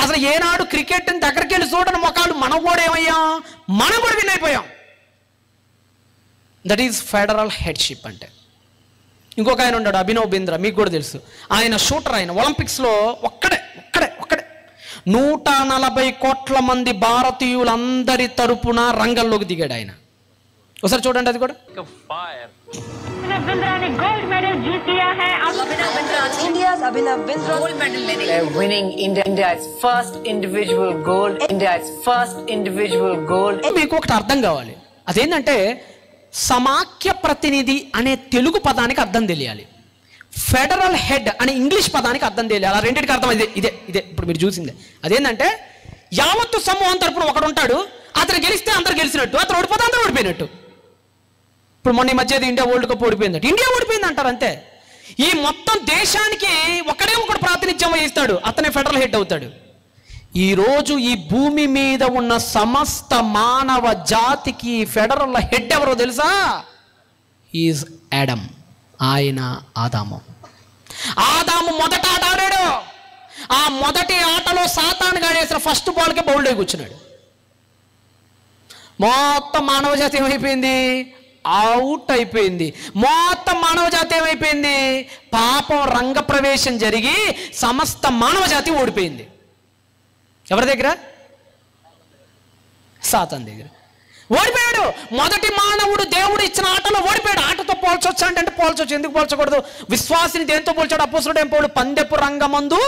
అసలు ఏనాడు క్రికెట్ దగ్గరికి వెళ్ళి చూడని ముఖాలు మనం కూడా ఏమయ్యాం? మనం కూడా విన్ అయిపోయాం. దట్ ఈజ్ ఫెడరల్ హెడ్షిప్ అంటే. ఇంకొక ఆయన ఉన్నాడు, అభినవ్ బింద్రా, మీకు కూడా తెలుసు. ఆయన షూటర్, ఆయన ఒలింపిక్స్లో ఒక్కడే 140 కోట్ల మంది భారతీయులందరి తరపున రంగంలోకి దిగాడు ఆయన. ఒకసారి చూడండి అది కూడా. गोल्ड मेडल जीत लिया है. India's Abhinav Bindra gold medal लेने. They're winning India's first individual gold. India's first individual gold. మీకు ఒకటి అర్థం కావాలి, అదేంటంటే సమాఖ్య ప్రతినిధి అనే తెలుగు పదానికి అర్థం తెలియాలి, ఫెడరల్ హెడ్ అనే ఇంగ్లీష్ పదానికి అర్థం తెలియాలి. అలా రెండింటికి అర్థం ఇదే ఇప్పుడు మీరు చూసిందే. అదేంటంటే యావత్తు సమూహం తరపున ఒకడు ఉంటాడు, అతను గెలిస్తే అందరు గెలిచినట్టు, అతను ఓడిపోతే అందరూ ఓడిపోయినట్టు. ఇప్పుడు మొన్న ఈ మధ్య ఇండియా వరల్డ్ కప్ ఓడిపోయిందట, ఇండియా ఓడిపోయింది అంటారు అంతే. ఈ మొత్తం దేశానికి ఒకడు ప్రాతినిధ్యం వహిస్తాడు, అతనే ఫెడరల్ హెడ్ అవుతాడు. ఈరోజు ఈ భూమి మీద ఉన్న సమస్త మానవ జాతికి ఫెడరల్ హెడ్ ఎవరో తెలుసా? Is Adam. ఆయన ఆదాము మొదట ఆట ఆడాడు. ఆ మొదటి ఆటలో సాతాను గాడేసిన ఫస్ట్ బాల్కే బౌల్డ్ అయి కూర్చున్నాడు. మొత్తం మానవ జాతి ఏమైపోయింది? అవుట్ అయిపోయింది. మొత్తం మానవ జాతి ఏమైపోయింది? పాపం రంగప్రవేశం జరిగి సమస్త మానవ జాతి ఓడిపోయింది. ఎవరి దగ్గర? సాతాను దగ్గర ఓడిపోయాడు. మొదటి మానవుడు దేవుడు ఇచ్చిన ఆటలో ఓడిపోయాడు. ఆటతో పోల్చొచ్చా అంటే పోల్చొచ్చు, ఎందుకు పోల్చకూడదు? విశ్వాసిని దేంతో పోల్చాడు అపోస్తలుడు? ఏం పౌలు? పందెపు రంగమందు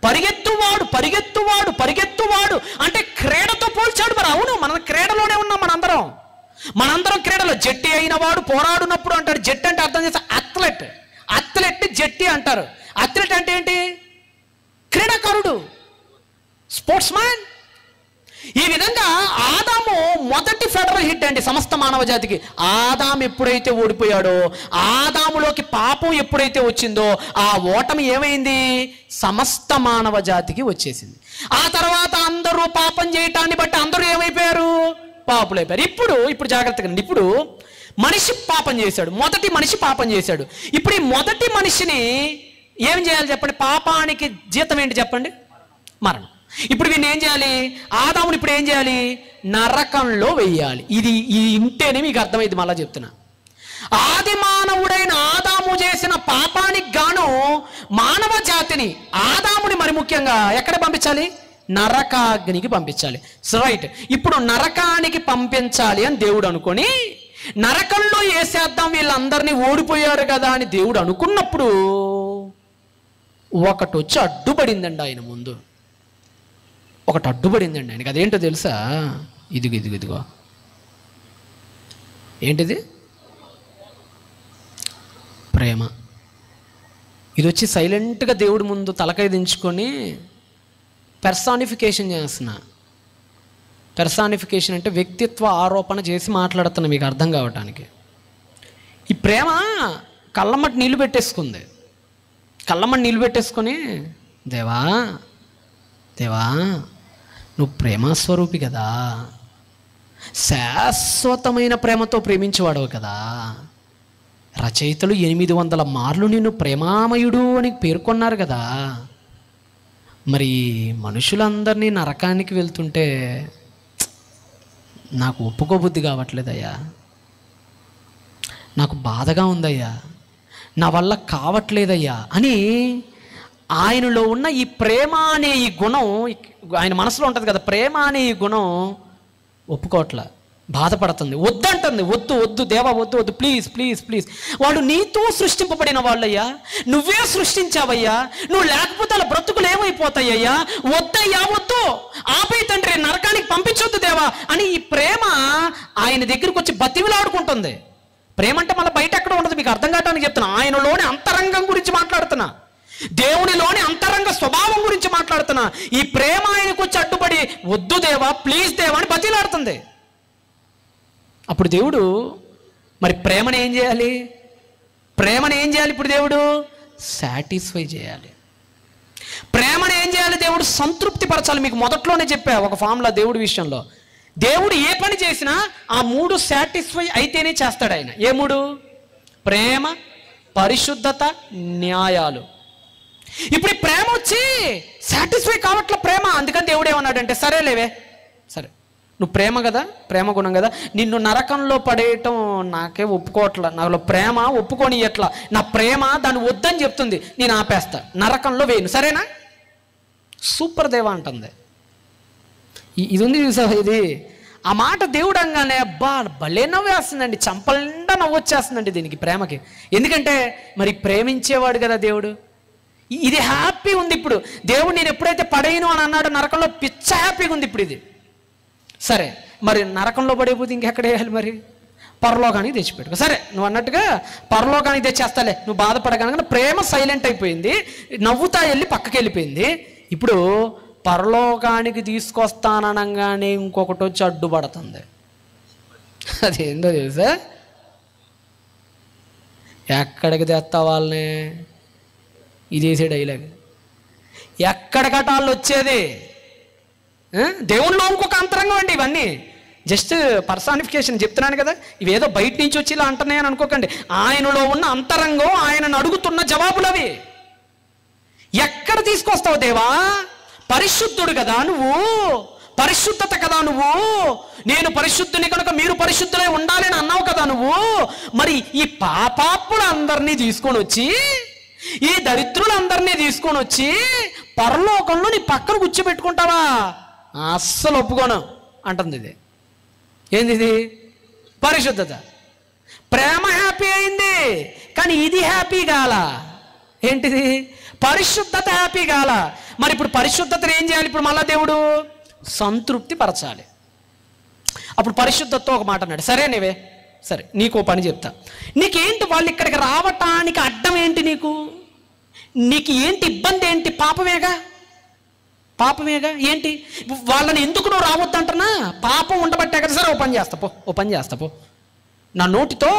పరిగెత్తువాడు అంటే క్రీడతో పోల్చాడు. మరి అవును, మన క్రీడలోనే ఉన్నాం మనందరం క్రీడలో. జట్టి అయిన వాడు పోరాడునప్పుడు అంటాడు. జట్టి అంటే అర్థం చేస్తే అథ్లెట్ జట్టి అంటారు. అథ్లెట్ అంటే ఏంటి? క్రీడాకారుడు, స్పోర్ట్స్ మ్యాన్. ఈ విధంగా ఆదాము మొదటి ఫెడరల్ హిట్ అండి సమస్త మానవ జాతికి. ఆదాము ఎప్పుడైతే ఓడిపోయాడో, ఆదాములోకి పాపం ఎప్పుడైతే వచ్చిందో, ఆ ఓటమి ఏమైంది? సమస్త మానవ జాతికి వచ్చేసింది. ఆ తర్వాత అందరూ పాపం చేయటాన్ని బట్టి అందరూ ఏమైపోయారు? పాపులైపోయారు. ఇప్పుడు జాగ్రత్తగా, ఇప్పుడు మనిషి పాపం చేశాడు, మొదటి మనిషి పాపం చేశాడు. ఇప్పుడు ఈ మొదటి మనిషిని ఏం చేయాలి చెప్పండి? పాపానికి జీతం ఏంటి చెప్పండి? మరణం. ఇప్పుడు వీడిని ఏం చేయాలి? ఆదాముని ఇప్పుడు ఏం చేయాలి? నరకంలో వెయ్యాలి. ఇది ఇంటేనే మీకు అర్థమైంది. మళ్ళా చెప్తున్నా, ఆది మానవుడైన ఆదాము చేసిన పాపానికి గాను మానవ జాతిని, ఆదాముని మరి ముఖ్యంగా ఎక్కడ పంపించాలి? నరకాగ్నికి పంపించాలి. రైట్. ఇప్పుడు నరకానికి పంపించాలి అని దేవుడు అనుకొని, నరకంలో వేసేద్దాం వీళ్ళందరినీ, ఓడిపోయారు కదా అని దేవుడు అనుకున్నప్పుడు ఒకటి వచ్చి అడ్డుపడిందండి ఆయన ముందు. ఒకటి అడ్డుపడిందండి ఆయనకి. అదేంటో తెలుసా? ఇదిగో ఏంటిది? ప్రేమ. ఇది వచ్చి సైలెంట్గా దేవుడి ముందు తలకాయ దించుకొని పెర్సానిఫికేషన్ చేస్తున్నా. పెర్సానిఫికేషన్ అంటే వ్యక్తిత్వ ఆరోపణ చేసి మాట్లాడుతున్నా మీకు అర్థం కావటానికి. ఈ ప్రేమ కళ్ళమ్మటి నీళ్ళు పెట్టేసుకుంది. కళ్ళమ్మటి నీళ్ళు పెట్టేసుకొని, దేవా నువ్వు ప్రేమస్వరూపి కదా, శాశ్వతమైన ప్రేమతో ప్రేమించేవాడవు కదా, రచయితలు 800 మార్లు నిన్ను ప్రేమామయుడు అని పేర్కొన్నారు కదా, మరి మనుషులందరినీ నరకానికి వెళ్తుంటే నాకు ఒప్పుకోబుద్ధి కావట్లేదయ్యా, నాకు బాధగా ఉందయ్యా, నా వల్ల కావట్లేదయ్యా అని ఆయనలో ఉన్న ఈ ప్రేమ అనే ఈ గుణం, ఆయన మనసులో ఉంటుంది కదా, ప్రేమ అనే ఈ గుణం ఒప్పుకోవట్లా. బాధపడుతుంది, వద్దంటుంది, వద్దు వద్దు దేవా వద్దు వద్దు, ప్లీజ్ ప్లీజ్ ప్లీజ్. వాళ్ళు నీతో సృష్టింపబడిన వాళ్ళయ్యా, నువ్వే సృష్టించావయ్యా, నువ్వు లేకపోతే వాళ్ళ బ్రతుకులు ఏమైపోతాయ్యా, వద్దయ్యా వద్దు, ఆపై తండ్రి నరకానికి పంపించొద్దు దేవా అని ఈ ప్రేమ ఆయన దగ్గరికి వచ్చి బతిమిలాడుకుంటుంది. ప్రేమ అంటే మళ్ళీ బయట ఎక్కడ ఉండదు, మీకు అర్థం కావడానికి చెప్తున్నా. ఆయనలోని అంతరంగం గురించి మాట్లాడుతున్నా, దేవునిలోని అంతరంగ స్వభావం గురించి మాట్లాడుతున్నా. ఈ ప్రేమ ఆయనకు వచ్చి అడ్డుపడి వద్దు దేవా ప్లీజ్ దేవా అని బతిలాడుతుంది. అప్పుడు దేవుడు మరి ప్రేమను ఏం చేయాలి? ప్రేమను ఏం చేయాలి? ఇప్పుడు దేవుడు సాటిస్ఫై చేయాలి. ప్రేమను ఏం చేయాలి? దేవుడు సంతృప్తి పరచాలి. మీకు మొదట్లోనే చెప్పా ఒక ఫామ్లో దేవుడి విషయంలో, దేవుడు ఏ పని చేసినా ఆ 3 సాటిస్ఫై అయితేనే చేస్తాడు ఆయన. ఏ 3? ప్రేమ, పరిశుద్ధత, న్యాయాలు. ఇప్పుడు ఈ ప్రేమ వచ్చి సాటిస్ఫై కావట్ల ప్రేమ. అందుకని దేవుడు ఏమన్నాడంటే, సరేలేవే, సరే నువ్వు ప్రేమ కదా, ప్రేమ గుణం కదా, నిన్ను నరకంలో పడేయటం నాకే ఒప్పుకోవట్లా, నాలో ప్రేమ ఒప్పుకొని ఎట్లా, నా ప్రేమ దాన్ని వద్దని చెప్తుంది, నేను ఆపేస్తా, నరకంలో వేయను, సరేనా? సూపర్ దేవా అంటుంది. ఇది ఉంది చూసావా, ఇది ఆ మాట దేవుడు అనగానే అబ్బా భలే నవ్వేస్తుందండి, చంపలిండా నవ్వొచ్చేస్తుందండి దీనికి, ప్రేమకి. ఎందుకంటే మరి ప్రేమించేవాడు కదా దేవుడు. ఇది హ్యాపీ ఉంది. ఇప్పుడు దేవుడు నేను ఎప్పుడైతే పడేయను అని అన్నాడు నరకంలో, పిచ్చ హ్యాపీగా ఉంది ఇప్పుడు ఇది. సరే మరి నరకంలో పడేపోతే ఇంకెక్కడ వేయాలి? మరి పరలోకానికి తెచ్చిపెట్టుకో. సరే నువ్వు అన్నట్టుగా పరలోకానికి తెచ్చేస్తాలే, నువ్వు బాధపడగానే ప్రేమ సైలెంట్ అయిపోయింది, నవ్వుతా వెళ్ళి పక్కకి వెళ్ళిపోయింది. ఇప్పుడు పరలోకానికి తీసుకొస్తాననగానే ఇంకొకటి వచ్చి అడ్డుపడుతుంది. అదేందో తెలుసా? ఎక్కడికి తెస్తా వాళ్ళని, ఇదేసే డైలాగ్. ఎక్కడికట వాళ్ళు వచ్చేది? దేవుళ్ళో ఇంకొక అంతరంగం అండి ఇవన్నీ. జస్ట్ పర్సానిఫికేషన్ చెప్తున్నాను కదా, ఇవేదో బయట నుంచి వచ్చి ఇలా అంటున్నాయని అనుకోకండి. ఆయనలో ఉన్న అంతరంగం, ఆయనను అడుగుతున్న జవాబులు అవి. ఎక్కడ తీసుకొస్తావు దేవా? పరిశుద్ధుడు కదా నువ్వు, పరిశుద్ధత కదా నువ్వు, నేను పరిశుద్ధుని కనుక మీరు పరిశుద్ధులై ఉండాలని అన్నావు కదా నువ్వు. మరి ఈ పాపాత్ములందరినీ తీసుకొని వచ్చి, ఈ దరిద్రులందరినీ తీసుకొని వచ్చి పరలోకంలో నీ పక్కన కూర్చోబెట్టుకుంటావా? అస్సలు ఒప్పుకోను అంటుంది. ఇది ఏంది? ఇది పరిశుద్ధత. ప్రేమ హ్యాపీ అయింది కానీ ఇది హ్యాపీ కాల. ఏంటిది? పరిశుద్ధత హ్యాపీ కాల. మరి ఇప్పుడు పరిశుద్ధతను ఏం చేయాలి? ఇప్పుడు మళ్ళా దేవుడు సంతృప్తి పరచాలి. అప్పుడు పరిశుద్ధతతో ఒక మాట అన్నాడు, సరే నీవే, సరే నీకు పని చెప్తా. నీకేంటి వాళ్ళు ఇక్కడికి రావటానికి అడ్డం ఏంటి? నీకు ఏంటి ఇబ్బంది? ఏంటి? పాపమేగా, పాపమేగా. ఏంటి వాళ్ళని ఎందుకు నువ్వు రావద్దంటున్నా? పాపం ఉండబట్టే కదా. సరే ఓ పని చేస్తా పో, నా నోటితో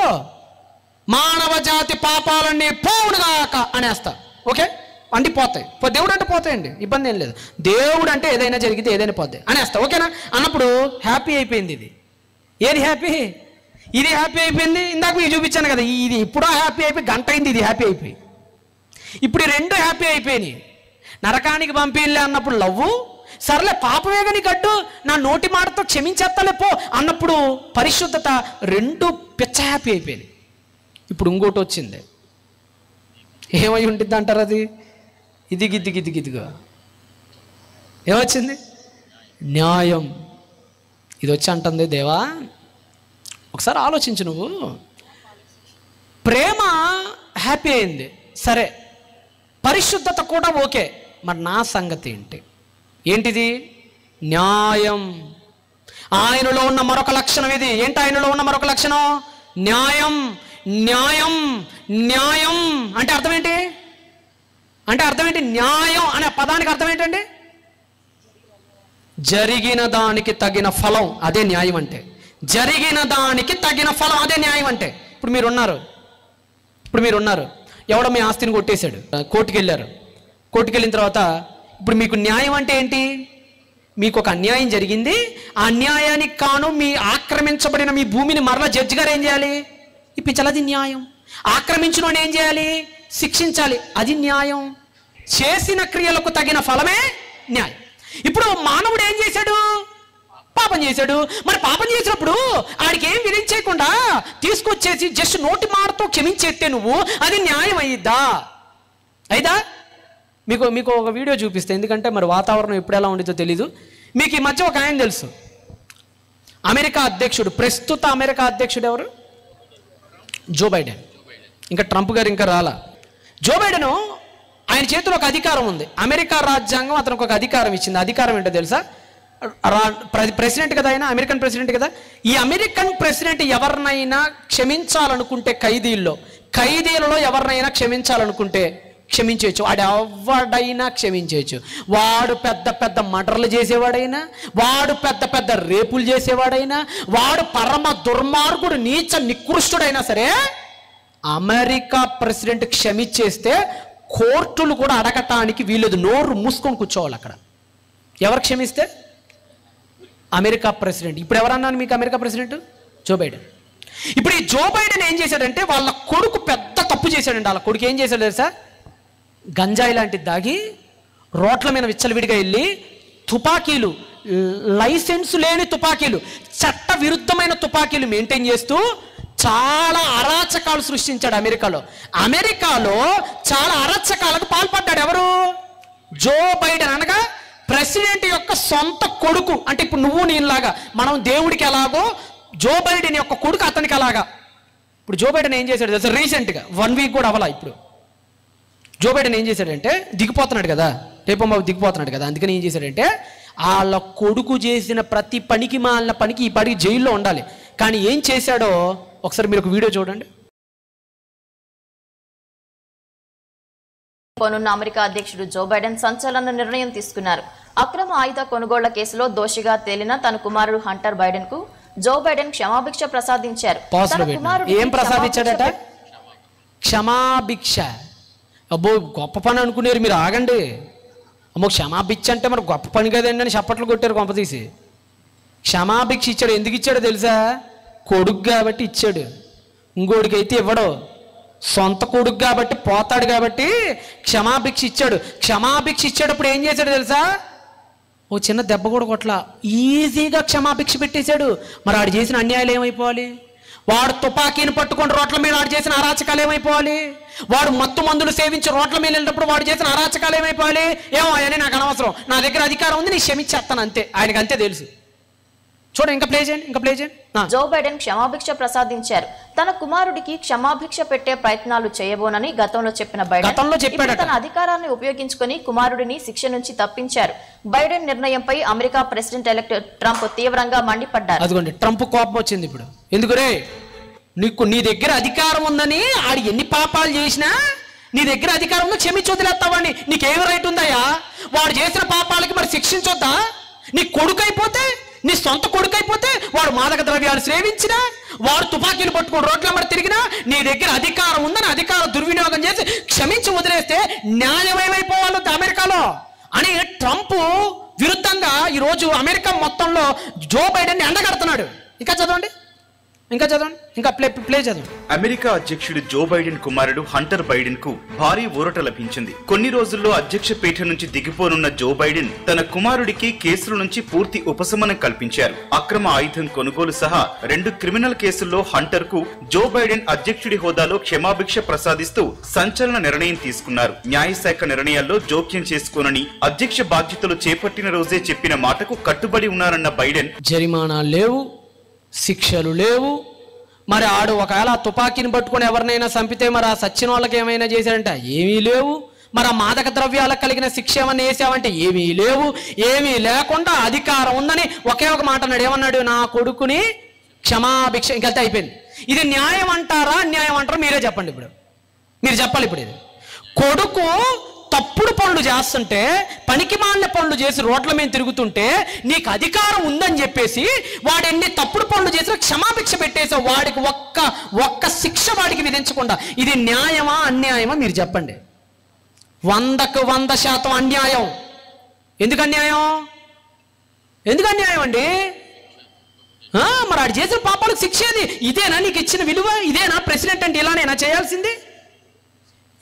మానవ జాతి పాపాలన్నీ పోవునుగాక అనేస్తా. ఓకే అన్నీ పోతాయి. దేవుడు అంటే పోతాయండి, ఇబ్బంది ఏం లేదు. దేవుడు అంటే ఏదైనా జరిగితే ఏదైనా పోతాయి అనేస్తా. ఓకేనా అన్నప్పుడు హ్యాపీ అయిపోయింది. ఇది ఏది హ్యాపీ? ఇది హ్యాపీ అయిపోయింది. ఇందాక మీకు చూపించాను కదా, ఇది ఇప్పుడో హ్యాపీ అయిపోయి గంట అయింది, ఇది హ్యాపీ అయిపోయి. ఇప్పుడు 2 హ్యాపీ అయిపోయినాయి. నరకానికి పంపిలే అన్నప్పుడు లవ్వు, సర్లే పాపమేగా నీ గడ్డు, నా నోటి మాటతో క్షమించేస్తాలే పో అన్నప్పుడు పరిశుద్ధత. 2 పిచ్చ హ్యాపీ అయిపోయినాయి. ఇప్పుడు ఇంకోటి వచ్చింది. ఏమై ఉంటుంది అంటారు? అది ఇదిగిదిగా ఏమొచ్చింది? న్యాయం. ఇది వచ్చి అంటుంది, దేవా ఒకసారి ఆలోచించు, నువ్వు ప్రేమ హ్యాపీ అయింది, సరే పరిశుద్ధత కూడా ఓకే, మరి నా సంగతి ఏంటి? ఏంటిది? న్యాయం. ఆయనలో ఉన్న మరొక లక్షణం ఇది. ఏంటి ఆయనలో ఉన్న మరొక లక్షణం? న్యాయం. న్యాయం న్యాయం అంటే అర్థం ఏంటి? న్యాయం అనే పదానికి అర్థం ఏంటండి? జరిగిన దానికి తగిన ఫలం, అదే న్యాయం అంటే. జరిగిన దానికి తగిన ఫలం, అదే న్యాయం అంటే. ఇప్పుడు మీరున్నారు, ఎవడో మీ ఆస్తిని కొట్టేశాడు, కోర్టుకు వెళ్ళారు. కోర్టుకు వెళ్ళిన తర్వాత ఇప్పుడు మీకు న్యాయం అంటే ఏంటి? మీకు ఒక అన్యాయం జరిగింది, ఆ అన్యాయానికి కాను మీ ఆక్రమించబడిన మీ భూమిని మరలా జడ్జి గారు ఏం చేయాలి? ఇప్పించాలి, అది న్యాయం. ఆక్రమించిన వాడిని ఏం చేయాలి? శిక్షించాలి, అది న్యాయం. చేసిన క్రియలకు తగిన ఫలమే న్యాయం. ఇప్పుడు మానవుడు ఏం చేశాడు? పాపం చేశాడు. మరి పాపం చేసినప్పుడు ఆడికి ఏం విధించకుండా తీసుకొచ్చేసి జస్ట్ నోటి మాటతో క్షమించేస్తే నువ్వు, అది న్యాయం అయ్యిద్దా? అయిదా? మీకు ఒక వీడియో చూపిస్తే, ఎందుకంటే మరి వాతావరణం ఎప్పుడు ఎలా ఉండిద్దో తెలీదు. మీకు ఈ మధ్య ఒక ఆయన తెలుసు, అమెరికా అధ్యక్షుడు, ప్రస్తుత అమెరికా అధ్యక్షుడు ఎవరు? Joe Biden. ఇంకా ట్రంప్ గారు ఇంకా రాలా. జో బైడెన్ ఆయన చేతిలో ఒక అధికారం ఉంది. అమెరికా రాజ్యాంగం అతనికి ఒక అధికారం ఇచ్చింది. అధికారం ఏంటో తెలుసా? ప్రెసిడెంట్ కదా ఆయన, అమెరికన్ ప్రెసిడెంట్ కదా. ఈ అమెరికన్ ప్రెసిడెంట్ ఎవరినైనా క్షమించాలనుకుంటే ఖైదీలలో ఎవరినైనా క్షమించాలనుకుంటే క్షమించవచ్చు. వాడు ఎవడైనా క్షమించవచ్చు. వాడు పెద్ద పెద్ద మర్డర్లు చేసేవాడైనా, వాడు పెద్ద పెద్ద రేపులు చేసేవాడైనా, వాడు పరమ దుర్మార్గుడు నీచ నికృష్టుడైనా సరే అమెరికా ప్రెసిడెంట్ క్షమించేస్తే కోర్టులు కూడా అడగటానికి వీలేదు. నోరు మూసుకొని కూర్చోవాలి అక్కడ. ఎవరు క్షమిస్తే? America president. ఇప్పుడు ఎవరన్నాను మీకు? America president Joe Biden. ఇప్పుడు ఈ జో బైడెన్ ఏం చేశాడంటే వాళ్ళ కొడుకు పెద్ద తప్పు చేశాడండి. వాళ్ళ కొడుకు ఏం చేశాడు తెలుసా? గంజాయి లాంటిది దాగి రోడ్ల మీద విచ్చలవిడిగా వెళ్ళి తుపాకీలు, లైసెన్స్ లేని తుపాకీలు, చట్ట విరుద్ధమైన తుపాకీలు మెయింటైన్ చేస్తూ చాలా అరాచకాలు సృష్టించాడు అమెరికాలో చాలా అరాచకాలకు పాల్పడ్డాడు. ఎవరు? జో బైడెన్ అనగా ప్రెసిడెంట్ యొక్క సొంత కొడుకు. అంటే ఇప్పుడు నువ్వు నేనులాగా మనం దేవుడికి ఎలాగో జో బైడెన్ యొక్క కొడుకు అతనికి అలాగా. ఇప్పుడు జో బైడెన్ ఏం చేశాడు తెలుసా? రీసెంట్గా 1 వీక్ కూడా అవ్వాలా. ఇప్పుడు జో బైడెన్ ఏం చేశాడంటే దిగిపోతున్నాడు కదా, రేపు దిగిపోతున్నాడు కదా, అందుకని ఏం చేశాడంటే వాళ్ళ కొడుకు చేసిన ప్రతి పనికి మాలిన పనికి ఈ పడికి జైల్లో ఉండాలి. కానీ ఏం చేశాడో ఒకసారి మీరు ఒక వీడియో చూడండి. పోనున్న అమెరికా అధ్యక్షుడు జో బైడెన్ సంచలన నిర్ణయం తీసుకున్నారు. అక్రమ ఆయుధ కొనుగోళ్ల కేసులో దోషిగా తేలిన తన కుమారుడు హంటర్ బైడెన్ కు జో బైడెన్ క్షమాభిక్ష ప్రసాదించారు. ఏం ప్రసాదించాడట? క్షమాభిక్ష. అబ్బో గొప్ప పని అనుకునేరు మీరు, ఆగండి. అమ్మో క్షమాభిక్ష అంటే మరి గొప్ప పని కదండి అని చప్పట్లు కొట్టారు కొంప తీసి. క్షమాభిక్ష ఇచ్చాడు. ఎందుకు ఇచ్చాడో తెలుసా? కొడుకు కాబట్టి ఇచ్చాడు. ఇంకోడికి అయితే ఇవ్వడు. సొంత కొడుకు కాబట్టి పోతాడు కాబట్టి క్షమాభిక్ష ఇచ్చాడు. క్షమాభిక్ష ఇచ్చేటప్పుడు ఏం చేశాడు తెలుసా? ఓ చిన్న దెబ్బ కూడా కొట్ల ఈజీగా క్షమాభిక్ష పెట్టేశాడు. మరి ఆడు చేసిన అన్యాయాలు ఏమైపోవాలి? వాడు తుపాకీని పట్టుకొని రోడ్ల మీద ఆడు చేసిన అరాచకాలు ఏమైపోవాలి? వాడు మత్తు మందులు సేవించి రోడ్ల మీద వెళ్ళినప్పుడు వాడు చేసిన అరాచకాలు ఏమైపోవాలి? ఏమో అని నాకు అనవసరం, నా దగ్గర అధికారం ఉంది, నేను క్షమించేస్తాను అంతే. ఆయనకు అంతే తెలుసు. చూడండి, ఇంకా ప్లే చేయండి. జో బైడెన్ క్షమాభిక్ష ప్రసాదించారు. తన కుమారుడికి క్షమాభిక్ష పెట్టే ప్రయత్నాలు చేయబోనని గతంలో చెప్పిన బైడెన్ తన అధికారాన్ని ఉపయోగించుకుని కుమారుడిని శిక్ష నుంచి తప్పించారు. బైడెన్ నిర్ణయంపై అమెరికా ప్రెసిడెంట్ ఎలెక్ట్ ట్రంప్ తీవ్రంగా మండిపడ్డారు. అదిగోండి, ట్రంప్ కోపం వచ్చింది ఇప్పుడు. ఎందుకురే? నీ దగ్గర అధికారం ఉందని ఆడు ఎన్ని పాపాలు చేసినా నీ దగ్గర అధికారం ఉందో క్షమించి వదిలేస్తావని నీకేమి రైట్ ఉందయ్యా? వాడు చేసిన పాపాలకి మరి శిక్షించొద్దా? నీ కొడుకు అయిపోతే, నీ సొంత కొడుకు అయిపోతే, వాడు మాదక ద్రవ్యాలు సేవించినా, వాడు తుపాకీలు పట్టుకుని రోడ్ల మరి తిరిగినా నీ దగ్గర అధికారం ఉందని అధికారం దుర్వినియోగం చేసి క్షమించి వదిలేస్తే న్యాయమేమైపోవాలి అమెరికాలో అని ట్రంప్ విరుద్ధంగా ఈరోజు అమెరికా మొత్తంలో జో బైడెన్ ఎండగడుతున్నాడు. ఇంకా చదవండి. ప్లే చదవండి. అమెరికా అధ్యక్షుడు జో బైడెన్ కుమారుడు హంటర్ బైడెన్ కు భారీ ఊరట లభించింది. కొన్ని రోజుల్లో అధ్యక్ష పీఠ నుంచి దిగిపోనున్న జో బైడెన్ తన కుమారుడికి కేసుల నుంచి పూర్తి ఉపశమనం కల్పించారు. అక్రమ ఆయుధం కొనుగోలు సహా 2 క్రిమినల్ కేసుల్లో హంటర్ కు జో బైడెన్ అధ్యక్షుడి హోదాలో క్షమాభిక్ష ప్రసాదిస్తూ సంచలన నిర్ణయం తీసుకున్నారు. న్యాయశాఖ నిర్ణయాల్లో జోక్యం చేసుకోనని అధ్యక్ష బాధ్యతలు చేపట్టిన రోజే చెప్పిన మాటకు కట్టుబడి ఉన్నారన్న బైడెన్ జరిమానా లేవు, శిక్షలు లేవు. మరి ఆడు ఒకవేళ తుపాకీని పట్టుకొని ఎవరినైనా చంపితే మరి ఆ సచ్చిన వాళ్ళకి ఏమైనా చేశాడంటే ఏమీ లేవు. మరి ఆ మాదక ద్రవ్యాలకు కలిగిన శిక్ష ఏమన్నా వేసావంటే ఏమీ లేవు. ఏమీ లేకుండా అధికారం ఉందని ఒకే ఒక మాట అన్నాడు. ఏమన్నాడు? నా కొడుకుని క్షమాభిక్ష. ఇంకెళ్తే అయిపోయింది. ఇది న్యాయం అంటారా అన్యాయం అంటారా? మీరే చెప్పండి. ఇప్పుడు మీరు చెప్పాలి. ఇప్పుడు ఇది కొడుకు తప్పుడు పనులు చేస్తుంటే, పనికి మాలిన పనులు చేసి రోడ్ల మీద తిరుగుతుంటే నీకు అధికారం ఉందని చెప్పేసి వాడు ఎన్ని తప్పుడు పనులు చేసినా క్షమాభిక్ష పెట్టేసావు. వాడికి ఒక్క శిక్ష వాడికి విధించకుండా ఇది న్యాయమా అన్యాయమా? మీరు చెప్పండి. 100కు 100% అన్యాయం. ఎందుకు అన్యాయం? అండి? మరి వాడు చేసిన పాపాలకు శిక్ష ఏది? ఇదేనా నీకు ఇచ్చిన విలువ? ఇదేనా ప్రెసిడెంట్ అంటే ఇలానేనా చేయాల్సింది?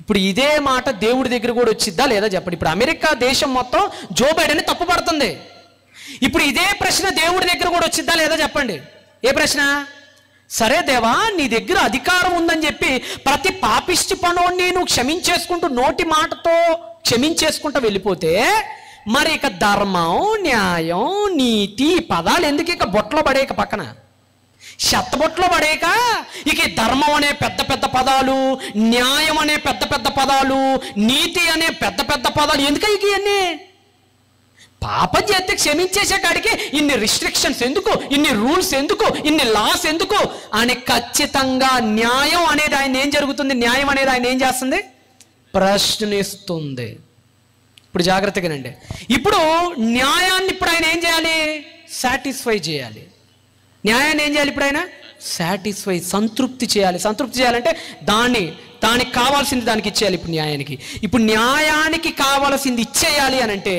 ఇప్పుడు ఇదే మాట దేవుడి దగ్గర కూడా వచ్చిద్దా లేదా చెప్పండి. ఇప్పుడు అమెరికా దేశం మొత్తం జో బైడెన్ తప్పుపడుతుంది. ఇప్పుడు ఇదే ప్రశ్న దేవుడి దగ్గర కూడా వచ్చిద్దా లేదా చెప్పండి. ఏ ప్రశ్న? సరే దేవా, నీ దగ్గర అధికారం ఉందని చెప్పి ప్రతి పాపిష్టి పనుని నువ్వు క్షమించేసుకుంటూ నోటి మాటతో క్షమించేసుకుంటూ వెళ్ళిపోతే మరి ఇక ధర్మం, న్యాయం, నీతి పదాలు ఎందుకు ఇక బొట్లో పడేక పక్కన చెత్తబొట్లో పడేక ఇక ధర్మం అనే పెద్ద పెద్ద పదాలు, న్యాయం అనే పెద్ద పెద్ద పదాలు, నీతి అనే పెద్ద పెద్ద పదాలు ఎందుకు ఇవన్నీ? పాపం చేస్తే క్షమించేసే కాడికి ఇన్ని రిస్ట్రిక్షన్స్ ఎందుకు, ఇన్ని రూల్స్ ఎందుకు, ఇన్ని లాస్ ఎందుకు అని ఖచ్చితంగా న్యాయం అనేది ఆయన ఏం జరుగుతుంది, న్యాయం అనేది ఆయన ఏం చేస్తుంది, ప్రశ్నిస్తుంది. ఇప్పుడు జాగ్రత్తగానండి. ఇప్పుడు న్యాయాన్ని ఇప్పుడు ఆయన ఏం చేయాలి, సాటిస్ఫై చేయాలి. న్యాయాన్ని ఏం చేయాలి ఇప్పుడు ఆయన, సాటిస్ఫై, సంతృప్తి చేయాలి. సంతృప్తి చేయాలంటే దానికి కావాల్సింది దానికి ఇచ్చేయాలి. ఇప్పుడు న్యాయానికి కావాల్సింది ఇచ్చేయాలి అని అంటే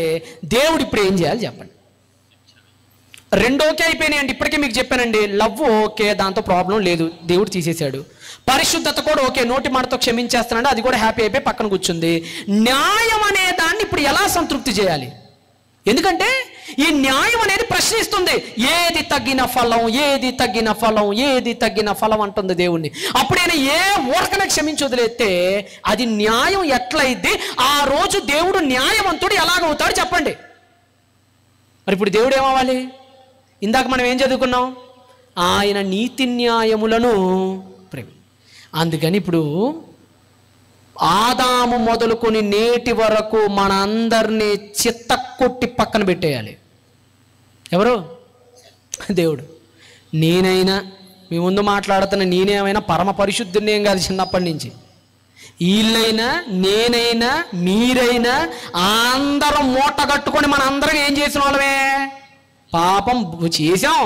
దేవుడు ఇప్పుడు ఏం చేయాలి చెప్పండి. రెండు ఓకే అయిపోయినాయండి. ఇప్పటికే మీకు చెప్పానండి, లవ్ ఓకే, దాంతో ప్రాబ్లం లేదు, దేవుడు తీసేశాడు. పరిశుద్ధత కూడా ఓకే, నోటి మాటతో క్షమించేస్తున్నాడు, అది కూడా హ్యాపీ అయిపోయి పక్కన కూర్చుంది. న్యాయం అనే దాన్ని ఇప్పుడు ఎలా సంతృప్తి చేయాలి? ఎందుకంటే ఈ న్యాయం అనేది ప్రశ్నిస్తుంది, ఏది తగ్గిన ఫలం, ఏది తగ్గిన ఫలం, ఏది తగ్గిన ఫలం అంటుంది దేవుణ్ణి. అప్పుడు ఆయన ఏ ఊరకనే క్షమించి వదిలేస్తే అది న్యాయం ఎట్లయిద్ది? ఆ రోజు దేవుడు న్యాయవంతుడు ఎలాగవుతాడు చెప్పండి. మరి ఇప్పుడు దేవుడు ఏమవ్వాలి? ఇందాక మనం ఏం చదువుకున్నాం, ఆయన నీతి న్యాయములను అందుకని ఇప్పుడు ఆదాము మొదలుకొని నేటి వరకు మన అందరినీ చిత్తకొట్టి పక్కన పెట్టేయాలి. ఎవరు? దేవుడు. నేనైనా మీ ముందు మాట్లాడుతున్న నేనేమైనా పరమ పరిశుద్ధుని ఏం కాదు చిన్నప్పటి నుంచి. వీళ్ళైనా నేనైనా మీరైనా అందరం మూట కట్టుకొని మన అందరం ఏం చేసిన వాళ్ళమే, పాపం చేసాం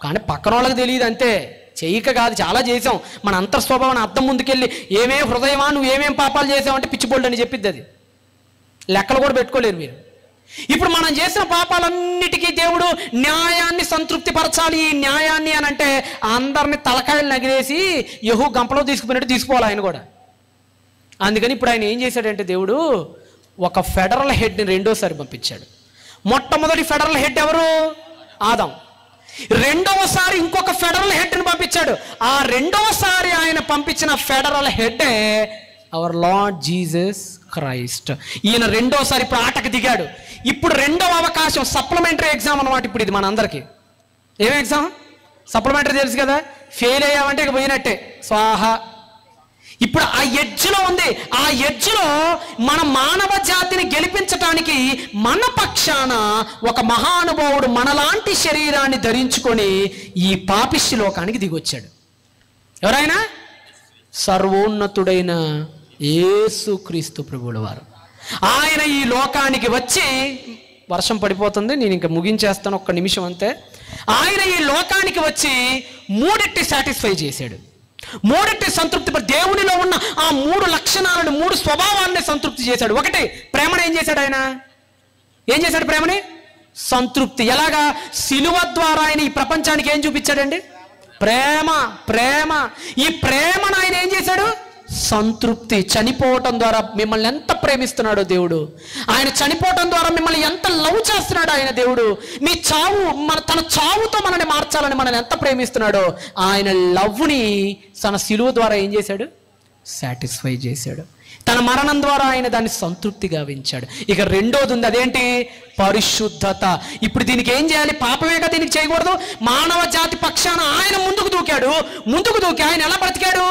కానీ పక్కన వాళ్ళకి తెలియదు అంతే. చెయ్యక కాదు, చాలా చేసాం. మన అంతర్స్వభావాన్ని అర్థం ముందుకెళ్ళి ఏమేం హృదయమా నువ్వు ఏమేం పాపాలు చేసావంటే పిచ్చిబోల్డ్ అని చెప్పిద్ది. అది లెక్కలు కూడా పెట్టుకోలేరు మీరు. ఇప్పుడు మనం చేసిన పాపాలన్నిటికీ దేవుడు న్యాయాన్ని సంతృప్తి పరచాలి. ఈ న్యాయాన్ని అని అంటే అందరిని తలకాయలు నగిరేసి యెహూ గంపలో తీసుకుపోయినట్టు తీసుకోవాలి ఆయన కూడా. అందుకని ఇప్పుడు ఆయన ఏం చేశాడంటే దేవుడు ఒక ఫెడరల్ హెడ్ని రెండోసారి పంపించాడు. మొట్టమొదటి ఫెడరల్ హెడ్ ఎవరు? ఆదాం. రెండవసారి ఇంకొక ఫెడరల్ హెడ్ని పంపించాడు. ఆ రెండవసారి ఆయన పంపించిన ఫెడరల్ హెడ్డే అవర్ లార్డ్ జీసస్ క్రైస్ట్. ఈయన రెండోసారి ఇప్పుడు ఆటకు దిగాడు. ఇప్పుడు రెండవ అవకాశం, సప్లిమెంటరీ ఎగ్జామ్ అన్నమాట. ఇప్పుడు ఇది మన అందరికి ఏం ఎగ్జామ్? సప్లిమెంటరీ తెలుసు కదా, ఫెయిల్ అయ్యామంటే ఇక పోయినట్టే, స్వాహా. ఇప్పుడు ఆ ఎడ్జ్లో ఉంది. ఆ ఎడ్జ్లో మన మానవ జాతిని గెలిపించటానికి మన పక్షాన ఒక మహానుభావుడు మనలాంటి శరీరాన్ని ధరించుకొని ఈ పాపిష్టి లోకానికి దిగొచ్చాడు. ఎవరైనా? సర్వోన్నతుడైన యేసుక్రీస్తు ప్రభువుల వారు. ఆయన ఈ లోకానికి వచ్చి, వర్షం పడిపోతుంది, నేను ఇంకా ముగించేస్తాను, ఒక్క నిమిషం అంతే. ఆయన ఈ లోకానికి వచ్చి మూడిట్టి సాటిస్ఫై చేశాడు, మూడిట్టి సంతృప్తి. దేవునిలో ఉన్న ఆ మూడు లక్షణాలను, మూడు స్వభావాలని సంతృప్తి చేశాడు. ఒకటి, ప్రేమను ఏం చేశాడు ఆయన? ఏం చేశాడు ప్రేమని? సంతృప్తి. ఎలాగా? సిలువ ద్వారా ఆయన ఈ ప్రపంచానికి ఏం చూపించాడండి? ప్రేమ. ప్రేమ. ఈ ప్రేమను ఆయన ఏం చేశాడు? సంతృప్తి. చనిపోవటం ద్వారా మిమ్మల్ని ఎంత ప్రేమిస్తున్నాడో దేవుడు, ఆయన చనిపోవటం ద్వారా మిమ్మల్ని ఎంత లవ్ చేస్తున్నాడో ఆయన దేవుడు, మీ చావు తన చావుతో మనల్ని మార్చాలని మనల్ని ఎంత ప్రేమిస్తున్నాడో ఆయన లవ్ని తన సిలువ ద్వారా ఏం చేశాడు? సాటిస్ఫై చేశాడు. తన మరణం ద్వారా ఆయన దాన్ని సంతృప్తిగా వించాడు. ఇక రెండోది ఉంది, అదేంటి? పరిశుద్ధత. ఇప్పుడు దీనికి ఏం చేయాలి? పాపమేగా దీనికి చేయకూడదు. మానవ జాతి పక్షాన ఆయన ముందుకు దూకి ఆయన ఎలా బ్రతికాడు?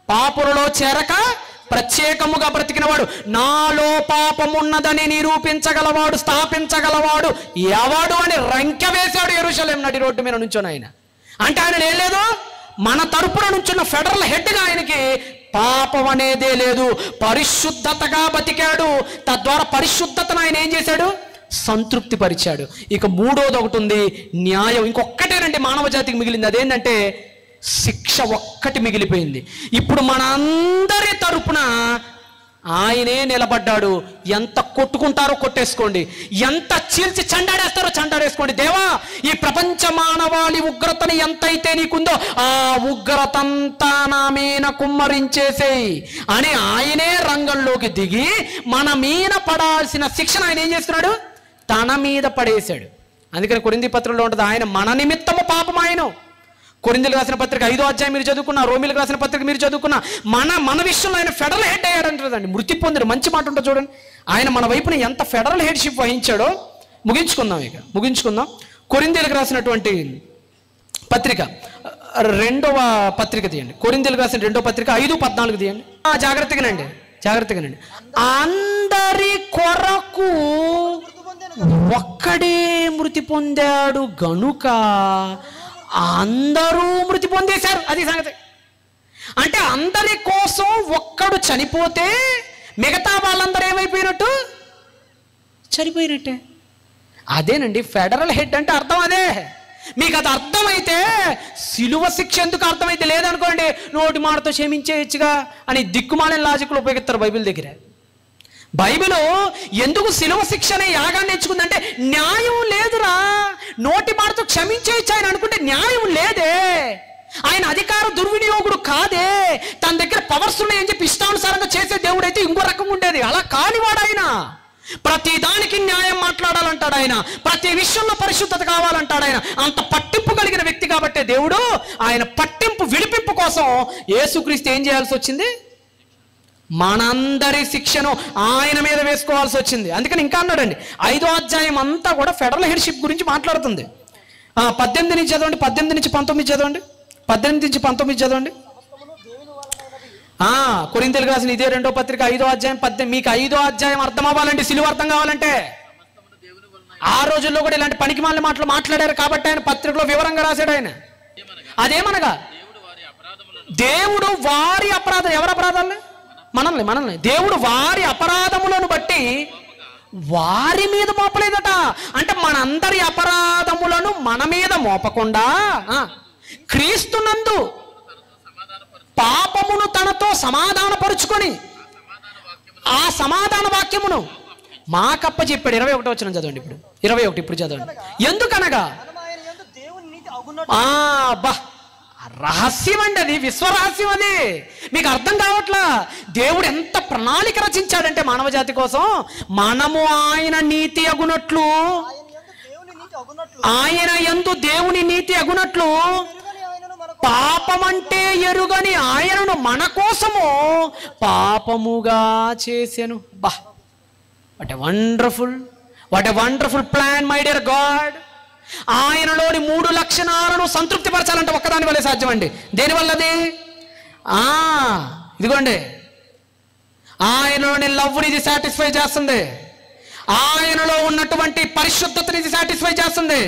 పాపులలో చేరక ప్రత్యేకముగా బ్రతికినవాడు, నాలో పాపమున్నదని నిరూపించగలవాడు, స్థాపించగలవాడు ఎవడు అని రంకె వేశాడు యెరూషలేం నడి రోడ్డు మీద నుంచొని ఆయన. అంటే ఆయన ఏం లేదు, మన తరపున నుంచున్న ఫెడరల్ హెడ్గా ఆయనకి పాపం అనేదే లేదు, పరిశుద్ధతగా బతికాడు. తద్వారా పరిశుద్ధతను ఆయన ఏం చేశాడు? సంతృప్తి పరిచాడు. ఇక మూడోది ఒకటి ఉంది, న్యాయం. ఇంకొక్కటేనండి మానవ జాతికి మిగిలింది, అదేంటంటే శిక్ష ఒక్కటి మిగిలిపోయింది. ఇప్పుడు మనందరి తరపున ఆయనే నిలబడ్డాడు. ఎంత కొట్టుకుంటారో కొట్టేసుకోండి, ఎంత చీల్చి చండాడేస్తారో చండాడేసుకోండి. దేవా, ఈ ప్రపంచ మానవాళి ఉగ్రతని ఎంతైతే నీకుందో ఆ ఉగ్రతంతా నా మీద కుమ్మరించేసేయి అని ఆయనే రంగంలోకి దిగి మన మీద పడాల్సిన శిక్షణ ఆయన ఏం చేస్తున్నాడు? తన మీద పడేశాడు. అందుకని కొరింథీ పత్రికలో ఉంటుంది, ఆయన మన నిమిత్తము పాపమాయను, కొరింథీయులకు రాసిన పత్రిక 5వ అధ్యాయం మీరు చదువుకున్న, రోమీయులకు రాసిన పత్రిక మీరు చదువుకున్న, మన విషయంలో ఆయన ఫెడరల్ హెడ్ అయ్యాడంటుందండి. మృతి పొందిన మంచి మాట ఉంటుంది చూడండి. ఆయన మన వైపున ఎంత ఫెడరల్ హెడ్షిప్ వహించాడో. ముగించుకుందాం. కొరింథీయులకు రాసినటువంటి పత్రిక 2వ పత్రిక తీయండి. కొరింథీయులకు రాసిన 2వ పత్రిక 5:14 తీయండి. జాగ్రత్తగానండి. అందరి కొరకు ఒక్కడే మృతి పొందాడు గనుక అందరూ మృతి పొందేశారు. అది సంగతి. అంటే అందరి కోసం ఒక్కడు చనిపోతే మిగతా వాళ్ళందరూ ఏమైపోయినట్టు? చనిపోయినట్టే. అదేనండి ఫెడరల్ హెడ్ అంటే అర్థం అదే. మీకు అది అర్థమైతే సిలువ శిక్ష ఎందుకు అర్థమైతే లేదనుకోండి, నోటి మాటతో క్షమించేయచ్చుగా అని దిక్కుమాలిన లాజిక్లు ఉపయోగిస్తారు బైబిల్ దగ్గర. బైబిల్ ఎందుకు సిలువ శిక్ష అనే యాగాన్ని ఎంచుకుందంటే న్యాయం లేదురా, నోటి మాటతో క్షమించేయచ్చు ఆయన అనుకుంటే న్యాయం లేదే. ఆయన అధికార దుర్వినియోగుడు కాదే. తన దగ్గర పవర్స్ ఉన్నాయని చెప్పి ఇష్టానుసారంగా చేసే దేవుడు అయితే ఇంకో రకంగా ఉండేది. అలా కానివాడు ఆయన. ప్రతి దానికి న్యాయం మాట్లాడాలంటాడు ఆయన. ప్రతి విషయంలో పరిశుద్ధత కావాలంటాడు ఆయన. అంత పట్టింపు కలిగిన వ్యక్తి కాబట్టి దేవుడు ఆయన పట్టింపు విడిపింపు కోసం యేసుక్రీస్తు ఏం చేయాల్సి వచ్చింది? మనందరి శిక్షను ఆయన మీద వేసుకోవాల్సి వచ్చింది. అందుకని ఇంకా అన్నాడండి 5వ అధ్యాయం అంతా కూడా ఫెడరల్ హెడ్షిప్ గురించి మాట్లాడుతుంది. 18 నుంచి చదవండి, 18 నుంచి 19 చదవండి, 18 నుంచి 19 చదవండి. కొరింథీయులకు రాసిన ఇదే 2వ పత్రిక 5వ అధ్యాయం 18. మీకు 5వ అధ్యాయం అర్థం అవ్వాలంటే, సిలువ అర్థం కావాలంటే, ఆ రోజుల్లో కూడా ఇలాంటి పనికిమాలిన మాటలు మాట్లాడారు కాబట్టి ఆయన పత్రికలో వివరంగా రాశాడు. ఆయన అదేమనగా దేవుడు వారి అపరాధం, ఎవరి అపరాధాలు? మనల్ని దేవుడు వారి అపరాధములను బట్టి వారి మీద మోపలేదట. అంటే మనందరి అపరాధములను మన మీద మోపకుండా క్రీస్తునందు పాపమును తనతో సమాధానపరుచుకొని ఆ సమాధాన వాక్యమును మాకప్ప చెప్పాడు. 21 వచనం చదవండి. ఇప్పుడు 21 ఇప్పుడు చదవండి. ఎందుకనగా రహస్యం అండి, అది విశ్వరహస్యం. అది మీకు అర్థం కావట్లా. దేవుడు ఎంత ప్రణాళిక రచించాడంటే మానవ జాతి కోసం, మనము ఆయన నీతి అగునట్లు, ఆయన యందు దేవుని నీతి అగునట్లు పాపమంటే ఎరుగని ఆయనను మన కోసము పాపముగా చేసెను. What a wonderful plan my dear God. ఆయనలోని 3 లక్షణాలను సంతృప్తి పరచాలంటే ఒక్కదాని వల్లే సాధ్యం అండి. దేనివల్లది? ఇదిగోండి, ఆయనలోని లవ్ని ఇది సాటిస్ఫై చేస్తుంది, ఆయనలో ఉన్నటువంటి పరిశుద్ధతని ఇది సాటిస్ఫై చేస్తుంది,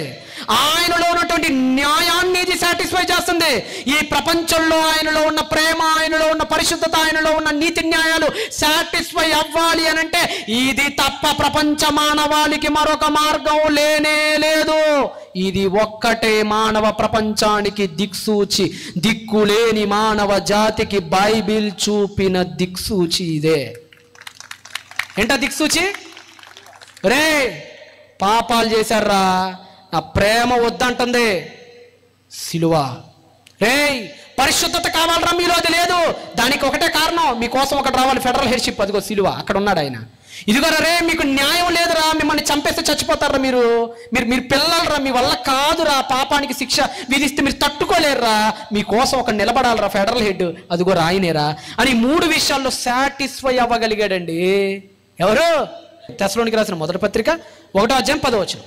ఆయనలో ఉన్నటువంటి న్యాయాన్ని ఇది సాటిస్ఫై చేస్తుంది. ఈ ప్రపంచంలో ఆయనలో ఉన్న ప్రేమ, ఆయనలో ఉన్న పరిశుద్ధత, ఆయనలో ఉన్న నీతి న్యాయాలు సాటిస్ఫై అవ్వాలి అని అంటే ఇది తప్ప ప్రపంచ మానవాళికి మరొక మార్గం లేనే లేదు. ఇది ఒక్కటే మానవ ప్రపంచానికి దిక్సూచి. దిక్కులేని మానవ జాతికి బైబిల్ చూపిన దిక్సూచి ఇదే. ఏంటా దిక్సూచి? రే పాపాలు చేశారా, నా ప్రేమ వద్దంటుంది సిలువ. రే పరిశుద్ధత కావాలరా, మీలో అది లేదు. దానికి ఒకటే కారణం, మీకోసం ఒకటి రావాలి, ఫెడరల్ హెడ్షిప్. అదిగో సిలువ, అక్కడ ఉన్నాడు ఆయన. ఇదిగో రే మీకు న్యాయం లేదురా, మిమ్మల్ని చంపేస్తే చచ్చిపోతారా, మీరు పిల్లలరా, మీ వల్ల కాదురా, పాపానికి శిక్ష విధిస్తే మీరు తట్టుకోలేరురా, మీకోసం ఒక నిలబడాలరా ఫెడరల్ హెడ్, అదిగో ఆయనేరా అని 3 విషయాల్లో సాటిస్ఫై అవ్వగలిగాడండి. ఎవరు? తెస్సలోనికి రాసిన మొదటి పత్రిక 1వ అధ్యాయం 10వ వచనం.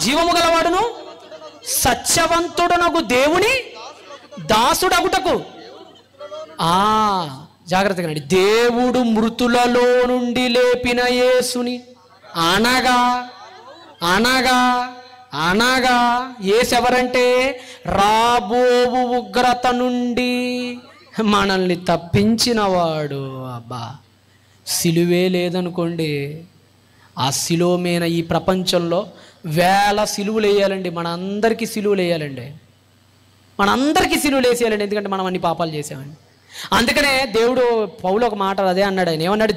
జీవము గలవాడును సత్యవంతుడనగు దేవుని దాసుడగుటకు. జాగ్రత్తగా, దేవుడు మృతులలో నుండి లేపిన యేసుని అనగా యేసెవరంటే రాబోవు ఉగ్రత నుండి మనల్ని తప్పించినవాడు. సిలువే లేదనుకోండి, ఆ సిలువ మీద ఈ ప్రపంచంలో వేల సిలువలు వేయాలండి. మనందరికీ సిలువలు వేయాలండి, మనందరికీ సిలువలు వేసేయాలండి. ఎందుకంటే మనం అన్ని పాపాలు చేసామండి. అందుకనే దేవుడు పౌలు ఒక మాట అదే అన్నాడు. ఆయన ఏమన్నాడు?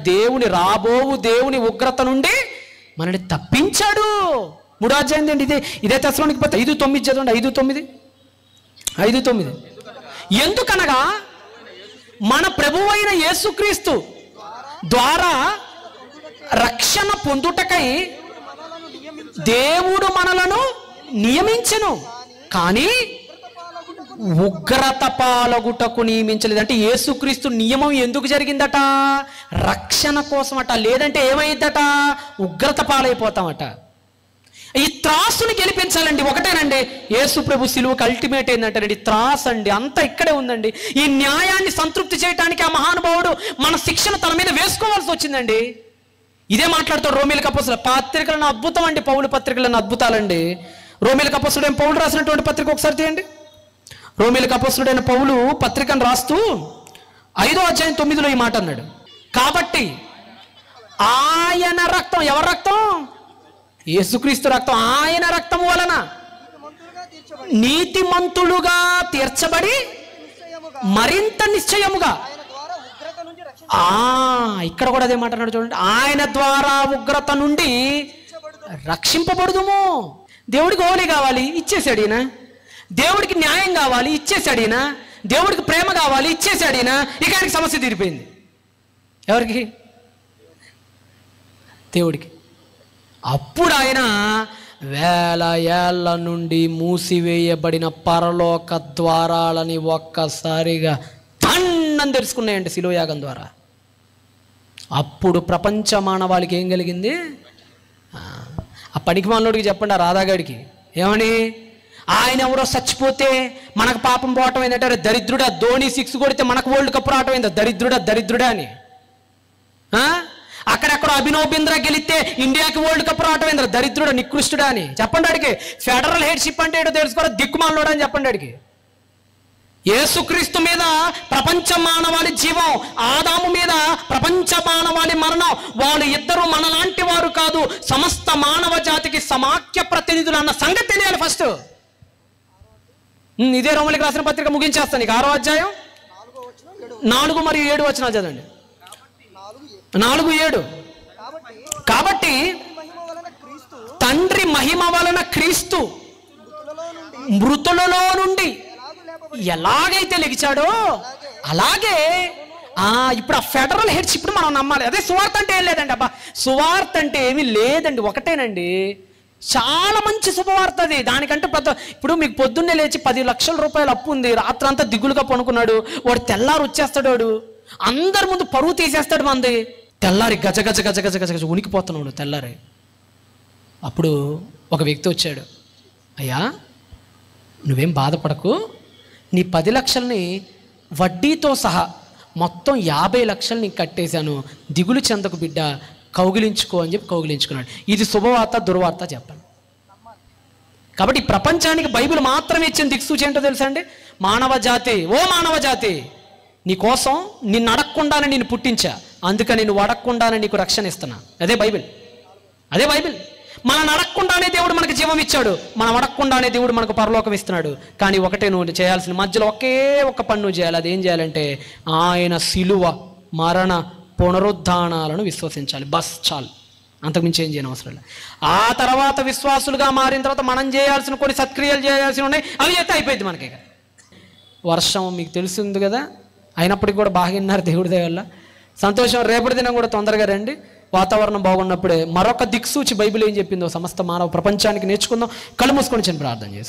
రాబోవు దేవుని ఉగ్రత నుండి మనల్ని తప్పించాడు. 3వ అధ్యాయం అండి ఇదే తెస్సలోనికి 5:9 చదవండి. 5:9 ఎందుకనగా మన ప్రభువైన యేసుక్రీస్తు ద్వారా రక్షణ పొందుటకై దేవుడు మనలను నియమించెను. కానీ ఉగ్రత పాలగుటకు నియమించలేదు. అంటే యేసుక్రీస్తు నియమం ఎందుకు జరిగిందట? రక్షణ కోసమట. లేదంటే ఏమైందట? ఉగ్రత పాలైపోతామట. ఈ త్రాసుని గెలిపించాలండి. ఒకటేనండి, యేసు ప్రభు సిలువకు అల్టిమేట్ ఏంటంటే త్రాస్ అండి. అంతా ఇక్కడే ఉందండి. ఈ న్యాయాన్ని సంతృప్తి చేయడానికి ఆ మహానుభావుడు మన శిక్షణ తన మీద వేసుకోవాల్సి వచ్చిందండి. ఇదే మాట్లాడుతాడు రోమీలకు అపోస్తలుడు. పత్రికలను అద్భుతం అండి, పౌలు పత్రికలను అద్భుతాలండి. రోమీలకు అపోస్తలుడైన పౌలు రాసినటువంటి పత్రిక ఒకసారి తీయండి. రోమీలకు అపోస్తలుడైన పౌలు పత్రికను రాస్తూ 5వ అధ్యాయం 9లో ఈ మాట అన్నాడు. కాబట్టి ఆయన రక్తం, ఎవరి రక్తం? యేసుక్రీస్తు రక్తం. ఆయన రక్తం వలన నీతిమంతులుగా తీర్చబడి మరింత నిశ్చయముగా, ఇక్కడ కూడా అదే మాట అన్నాడు చూడండి. ఆయన ద్వారా ఉగ్రత నుండి రక్షింపబడుదుము. దేవుడికి హోలీ కావాలి, ఇచ్చేసాడు ఈయన. దేవుడికి న్యాయం కావాలి, ఇచ్చేసాడు ఈయన. దేవుడికి ప్రేమ కావాలి, ఇచ్చేసాడు ఈయన. ఇక ఆయనకి సమస్య తీరిపోయింది. ఎవరికి? దేవుడికి. అప్పుడు ఆయన వేల ఏళ్ల నుండి మూసివేయబడిన పరలోక ద్వారాలని ఒక్కసారిగా తన్నం తెరుచుకున్నాయండి శిలువయాగం ద్వారా. అప్పుడు ప్రపంచ మానవాళికి ఏం కలిగింది? ఆ పనికి మనలోడికి చెప్పండి, ఆ రాధాగాడికి ఏమని? ఆయన ఎవరో చచ్చిపోతే మనకు పాపం పోవటం ఏంటంటే దరిద్రుడా, ధోని 6 కొడితే మనకు వరల్డ్ కప్ రావటం ఏందో దరిద్రుడా దరిద్రుడా అని. అక్కడెక్కడ అభినవ్ బింద్రా గెలిస్తే ఇండియాకి వరల్డ్ కప్ రావటం ఏందో దరిద్రుడా నికృష్టుడా అని చెప్పండి. అడిగి ఫెడరల్ హెడ్షిప్ అంటే ఏంటో తెలుసుకోవాలి, దిక్కుమాలోడా అని చెప్పండి అడిగి. యేసుక్రీస్తు మీద ప్రపంచ మానవాళి జీవం, ఆదాము మీద ప్రపంచ మానవాళి మరణం. వాళ్ళు ఇద్దరు మనలాంటి వారు కాదు, సమస్త మానవ జాతికి సమాఖ్య ప్రతినిధులు అన్న సంగతి తెలియాలి ఫస్ట్. ఇదే రోమీయులకు రాసిన పత్రిక ముగించేస్తాను. ఇక 6వ అధ్యాయం 4 మరియు 7 వచనాలు చదవండి. 4, 7. కాబట్టి తండ్రి మహిమ వలన క్రీస్తు మృతులలో నుండి ఎలాగైతే లెగిచాడో అలాగే ఇప్పుడు ఆ ఫెడరల్ హెడ్స్ ఇప్పుడు మనం నమ్మాలి. అదే సువార్త అంటే ఏం లేదండి. అబ్బా సువార్త అంటే ఏమీ లేదండి, ఒకటేనండి. చాలా మంచి శుభవార్త అది. దానికంటే పెద్ద, ఇప్పుడు మీకు పొద్దున్నే లేచి 10 లక్షల రూపాయలు అప్పు ఉంది, రాత్రంతా దిగులుగా పనుకున్నాడు, వాడు తెల్లారు వచ్చేస్తాడు, వాడు అందరి ముందు పరువు తీసేస్తాడు మంది. తెల్లారి గజ గజ గజ గజ గజ గజ ఉనికిపోతున్నాడు తెల్లారి. అప్పుడు ఒక వ్యక్తి వచ్చాడు, అయ్యా నువ్వేం బాధపడకు, నీ 10 లక్షల్ని వడ్డీతో సహా మొత్తం 50 లక్షలు నీకు కట్టేశాను, దిగులు చెందకు బిడ్డ, కౌగిలించుకో అని చెప్పి కౌగిలించుకున్నాడు. ఇది శుభవార్త దుర్వార్త చెప్పండి. కాబట్టి ప్రపంచానికి బైబిల్ మాత్రమే ఇచ్చిన దిక్సూచి ఏంటో తెలుసా అండి? మానవ జాతి, ఓ మానవ జాతి, నీ కోసం నిన్ను అడగకుండానే నేను పుట్టించా, అందుకని నువ్వు అడగకుండానే నీకు రక్షణ ఇస్తున్నా. అదే బైబిల్, అదే బైబిల్. మనం అడగకుండానే దేవుడు మనకు జీవం ఇచ్చాడు, మనం అడగకుండానే దేవుడు మనకు పరలోకం ఇస్తున్నాడు. కానీ ఒకటే నువ్వు చేయాల్సిన, మధ్యలో ఒకే ఒక పని నువ్వు చేయాలి. అది ఏం చేయాలంటే ఆయన సిలువ మరణ పునరుద్ధానాలను విశ్వసించాలి. బస్ చాలు, అంతకుమించి ఏం చేయని అవసరం లేదు. ఆ తర్వాత విశ్వాసులుగా మారిన తర్వాత మనం చేయాల్సిన కొన్ని సత్క్రియలు చేయాల్సి ఉన్నాయి, అవి అయితే అయిపోయింది మనకి. వర్షం మీకు తెలిసింది కదా, అయినప్పటికీ కూడా బాగా విన్నారు దేవుడి దయ వల్ల. సంతోషం. రేపటి దినం కూడా తొందరగా రండి, వాతావరణం బాగున్నప్పుడే. మరొక దిక్సూచి బైబిల్ ఏం చెప్పిందో సమస్త మానవ ప్రపంచానికి నేర్చుకుందాం. కళ్ళు మూసుకొని చిన్న ప్రార్థన చేసుకుందాం.